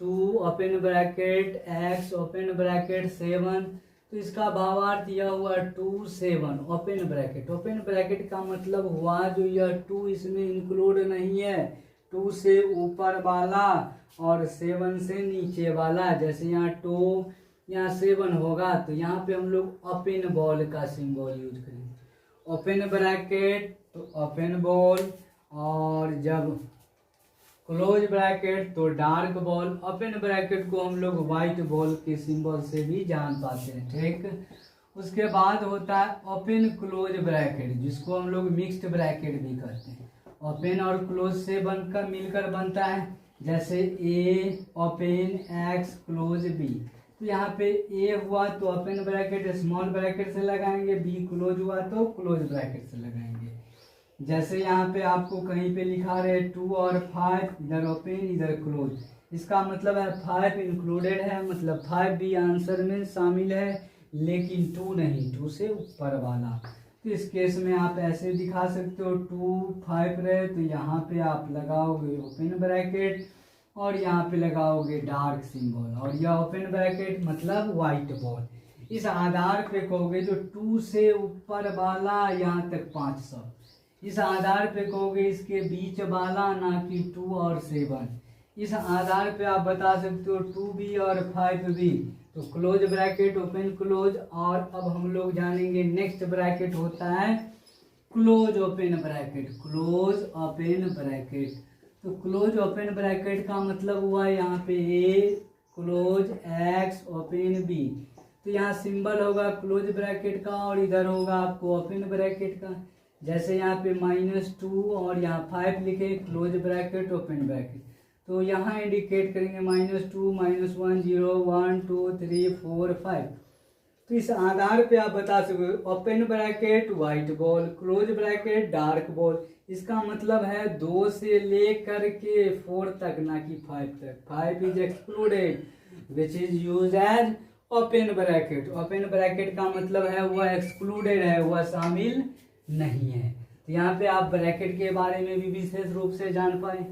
2 open bracket x open bracket 7, तो इसका भावार्थ यह हुआ 2 7 ओपन ब्रैकेट। ओपन ब्रैकेट का मतलब हुआ जो यह 2 इसमें इंक्लूड नहीं है, 2 से ऊपर वाला और 7 से नीचे वाला। जैसे यहाँ 2 यहाँ 7 होगा तो यहाँ पे हम लोग ओपन बॉल का सिंबल यूज करेंगे। ओपन ब्रैकेट तो ओपन बॉल, और जब क्लोज ब्रैकेट तो डार्क बॉल। ओपन ब्रैकेट को हम लोग व्हाइट बॉल के सिंबल से भी जान पाते हैं, ठीक। उसके बाद होता है ओपन क्लोज ब्रैकेट, जिसको हम लोग मिक्स्ड ब्रैकेट भी कहते हैं। ओपन और क्लोज से बनकर मिलकर बनता है, जैसे ए ओपन एक्स क्लोज बी। तो यहाँ पे ए हुआ तो ओपन ब्रैकेट स्मॉल ब्रैकेट से लगाएंगे, बी क्लोज हुआ तो क्लोज ब्रैकेट से लगाएंगे। जैसे यहाँ पे आपको कहीं पे लिखा रहे 2 और 5, इधर ओपन इधर क्लोज, इसका मतलब है 5 इंक्लूडेड है, मतलब 5 भी आंसर में शामिल है, लेकिन 2 नहीं, 2 से ऊपर वाला। तो इस केस में आप ऐसे दिखा सकते हो 2 5 रहे तो यहाँ पे आप लगाओगे ओपन ब्रैकेट और यहाँ पे लगाओगे डार्क सिंबल, और यह ओपन ब्रैकेट मतलब व्हाइट बॉल। इस आधार पे कहोगे जो 2 से ऊपर वाला यहाँ तक 500, इस आधार पे कहोगे इसके बीच वाला, ना कि 2 और 7। इस आधार पे आप बता सकते हो 2b और 5b। तो क्लोज ब्रैकेट ओपन क्लोज, और अब हम लोग जानेंगे नेक्स्ट ब्रैकेट होता है close open bracket. Close open bracket, तो क्लोज ओपन ब्रैकेट का मतलब हुआ यहाँ पे ए क्लोज एक्स ओपन बी। तो यहाँ सिंबल होगा क्लोज ब्रैकेट का और इधर होगा आपको ओपन ब्रैकेट का। जैसे यहाँ पे -2 और यहाँ 5 लिखे, क्लोज ब्रैकेट ओपन ब्रैकेट, तो यहाँ इंडिकेट करेंगे -2 -1 0 1 2 3 4 5। तो इस आधार पे आप बता सकते हो open bracket white ball, close bracket dark ball. इसका मतलब है 2 से लेकर के 4 तक, ना कि 5 तक। 5 is excluded which is use as open bracket. Open bracket का मतलब है वह एक्सक्लूडेड है, वह शामिल नहीं है। तो यहाँ पे आप ब्रैकेट के बारे में भी विशेष रूप से जान पाए।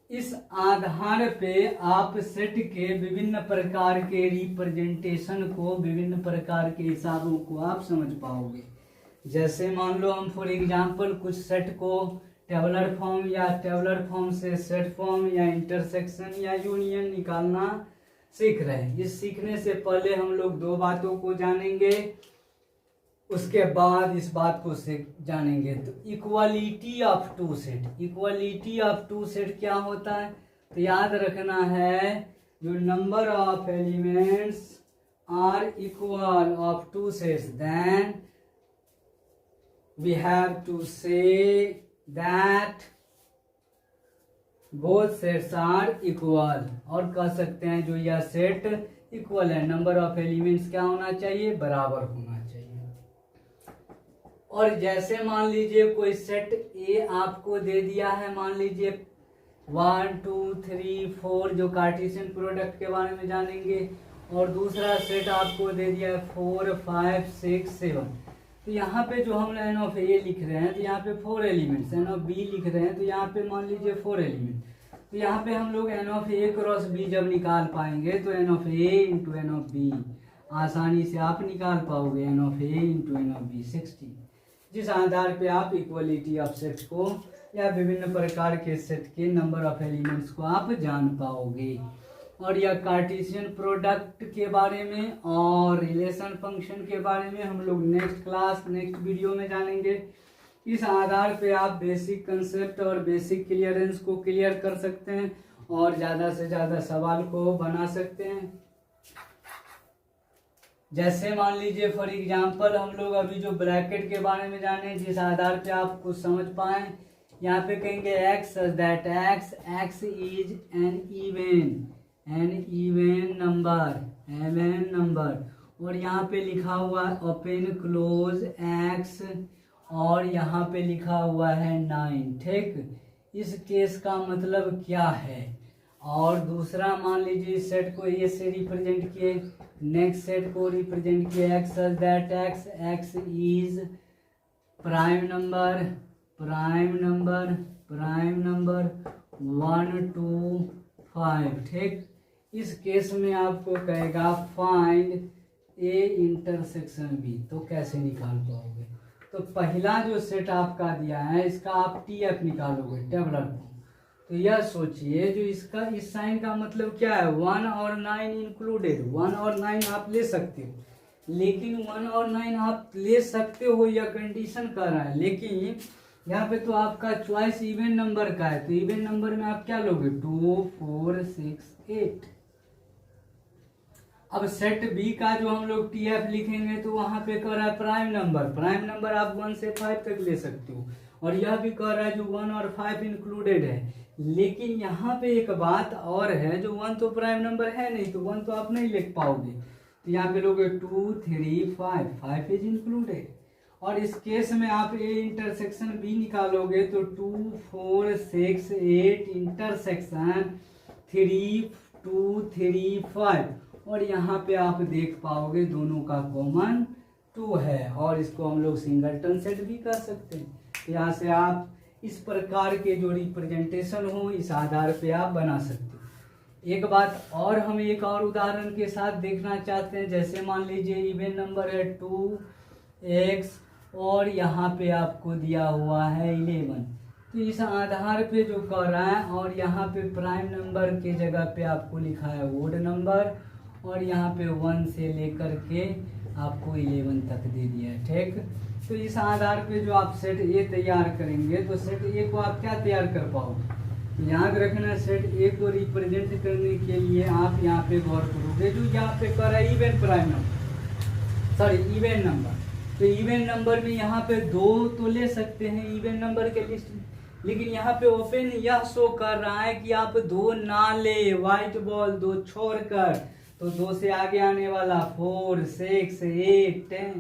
इस आधार पे आप सेट के विभिन्न प्रकार के रिप्रेजेंटेशन को, विभिन्न प्रकार के हिसाबों को आप समझ पाओगे। जैसे मान लो हम फॉर एग्जांपल कुछ सेट को टेबलर फॉर्म या टेबलर फॉर्म से सेट फॉर्म या इंटरसेक्शन या यूनियन निकालना सीख रहे हैं। इस सीखने से पहले हम लोग 2 बातों को जानेंगे, उसके बाद इस बात को जानेंगे। तो equality of 2 set. Equality of 2 set क्या होता है? तो याद रखना है जो number of elements are equal of 2 sets, then we have to say that both sets are equal. और कह सकते हैं जो यह सेट इक्वल है, नंबर ऑफ एलिमेंट्स क्या होना चाहिए? बराबर होना चाहिए। और जैसे मान लीजिए कोई सेट ए आपको दे दिया है, मान लीजिए 1 2 3 4 जो कार्टेशियन प्रोडक्ट के बारे में जानेंगे, और दूसरा सेट आपको दे दिया है 4 5 6 7। तो यहाँ पे जो हम एन ऑफ ए लिख रहे हैं तो यहाँ पे 4 एलिमेंट्स, एन ऑफ बी लिख रहे हैं तो यहाँ पे मान लीजिए 4 एलिमेंट। तो यहाँ पे हम लोग n of A cross B जब निकाल पाएंगे तो N of A into n of B आसानी से आप निकाल पाओगे, n of A into n of B 60। जिस आधार पे आप इक्वलिटी ऑफ सेट को या विभिन्न प्रकार के सेट के नंबर ऑफ एलिमेंट्स को आप जान पाओगे। और यह कार्टेशियन प्रोडक्ट के बारे में और रिलेशन फंक्शन के बारे में हम लोग नेक्स्ट क्लास नेक्स्ट वीडियो में जानेंगे। इस आधार पे आप बेसिक कंसेप्ट और बेसिक क्लियरेंस को क्लियर कर सकते हैं और ज़्यादा से ज़्यादा सवाल को बना सकते हैं। जैसे मान लीजिए फॉर एग्जांपल हम लोग अभी जो ब्रैकेट के बारे में जाने, जिस आधार पे आप कुछ समझ पाए, यहाँ पे कहेंगे x such that x is an even number, और यहाँ पे लिखा हुआ ओपन क्लोज x और यहाँ पे लिखा हुआ है 9। ठीक, इस केस का मतलब क्या है? और दूसरा मान लीजिए इस सेट को ए से रिप्रेजेंट किए, नेक्स्ट सेट को रिप्रेजेंट किए x such that x is prime number, 1 2 5। ठीक, इस केस में आपको कहेगा फाइंड ए इंटरसेक्शन बी। तो कैसे निकाल पाओगे? तो पहला जो सेट आपका दिया है इसका आप टी एफ निकालोगे, टेबलर फॉर्म। तो यह सोचिए जो इसका इस साइन का मतलब क्या है, 1 और 9 इंक्लूडेड। 1 और 9 आप ले सकते हो, लेकिन 1 और 9 आप ले सकते हो यह कंडीशन कर रहा है, लेकिन यहाँ पे तो आपका चॉइस इवन नंबर का है। तो इवन नंबर में आप क्या लोगे, 2 4 6 8। अब सेट बी का जो हम लोग टी एफ लिखेंगे तो वहां पे कह रहा है प्राइम नंबर। प्राइम नंबर आप 1 से 5 तक ले सकते हो, और यह भी कह रहा है जो 1 और 5 इंक्लूडेड है। लेकिन यहाँ पे एक बात और है, जो 1 तो प्राइम नंबर है नहीं, तो 1 तो आप नहीं लिख पाओगे। तो यहाँ पे लोगे 2 3 5, 5 इज इंक्लूडेड। और इस केस में आप ए इंटरसेक्शन बी निकालोगे तो 2 4 6 8 इंटरसेक्शन 3 2 3 5। और यहाँ पे आप देख पाओगे दोनों का कॉमन 2 है, और इसको हम लोग सिंगलटन सेट भी कर सकते हैं। यहाँ से आप इस प्रकार के जो रिप्रेजेंटेशन हो इस आधार पे आप बना सकते हो। एक बात और हम एक और उदाहरण के साथ देखना चाहते हैं। जैसे मान लीजिए इवन नंबर है 2x और यहाँ पे आपको दिया हुआ है 11। तो इस आधार पे जो कर रहा है, और यहाँ पे प्राइम नंबर के जगह पे आपको लिखा है ओड नंबर, और यहाँ पे 1 से लेकर के आपको 11 तक दे दिया है। ठीक, तो इस आधार पे जो आप सेट ए तैयार करेंगे तो सेट ए को आप क्या तैयार कर पाओगे। याद रखना, सेट ए को रिप्रेजेंट करने के लिए आप यहाँ पे गौर करोगे जो यहाँ पे कर रहा है even prime number, sorry even number. तो इवन नंबर में यहाँ पे 2 तो ले सकते हैं इवन नंबर के लिस्ट में, लेकिन यहाँ पे ओपन यह शो कर रहा है कि आप 2 ना ले, व्हाइट बॉल 2 छोड़कर। तो 2 से आगे आने वाला 4 6 8 10,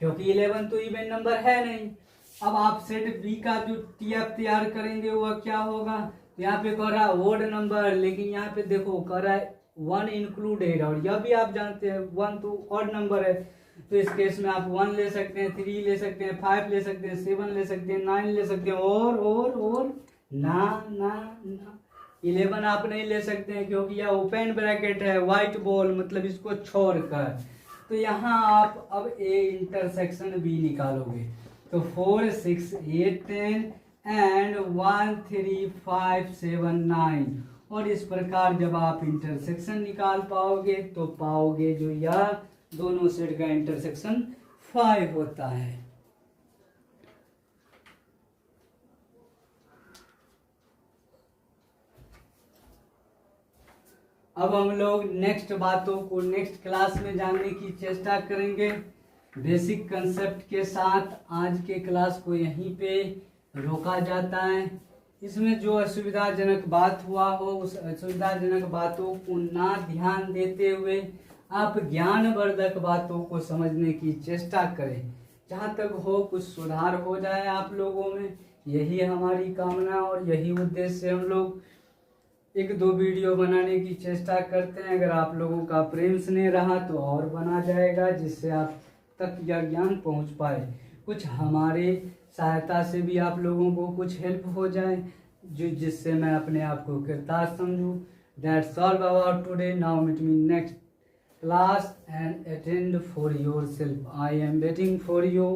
क्योंकि 11 तो इवन नंबर है नहीं। अब आप सेट बी का जो टीएफ तैयार करेंगे वह क्या होगा, यहाँ पे कह रहा है ओड नंबर, लेकिन यहाँ पे देखो कह रहा है 1 इंक्लूडेड, और यह भी आप जानते हैं 1 तो ऑड नंबर है। तो इस केस में आप 1 ले सकते हैं, 3 ले सकते हैं, 5 ले सकते हैं, 7 ले सकते हैं, 9 ले सकते हैं, और ना ना ना 11 आप नहीं ले सकते हैं, क्योंकि यह ओपन ब्रैकेट है, व्हाइट बॉल मतलब इसको छोड़कर। तो यहाँ आप अब ए इंटरसेक्शन बी निकालोगे। तो 4 6 8 10 एंड 1 3 5 7 9। और इस प्रकार जब आप इंटरसेक्शन निकाल पाओगे तो पाओगे जो यह दोनों सेट का इंटरसेक्शन 5 होता है। अब हम लोग नेक्स्ट बातों को नेक्स्ट क्लास में जानने की चेष्टा करेंगे। बेसिक कंसेप्ट के साथ आज के क्लास को यहीं पे रोका जाता है। इसमें जो असुविधाजनक बात हुआ हो उस असुविधाजनक बातों को ना ध्यान देते हुए आप ज्ञानवर्धक बातों को समझने की चेष्टा करें। जहाँ तक हो कुछ सुधार हो जाए आप लोगों में, यही हमारी कामना और यही उद्देश्य हम लोग 1-2 वीडियो बनाने की चेष्टा करते हैं। अगर आप लोगों का प्रेम स्नेह रहा तो और बना जाएगा, जिससे आप तक यह ज्ञान पहुंच पाए। कुछ हमारे सहायता से भी आप लोगों को कुछ हेल्प हो जाए, जिससे मैं अपने आप को कृतार्थ समझूं। That's all about today. Now meet me next class and attend for yourself. I am waiting for you.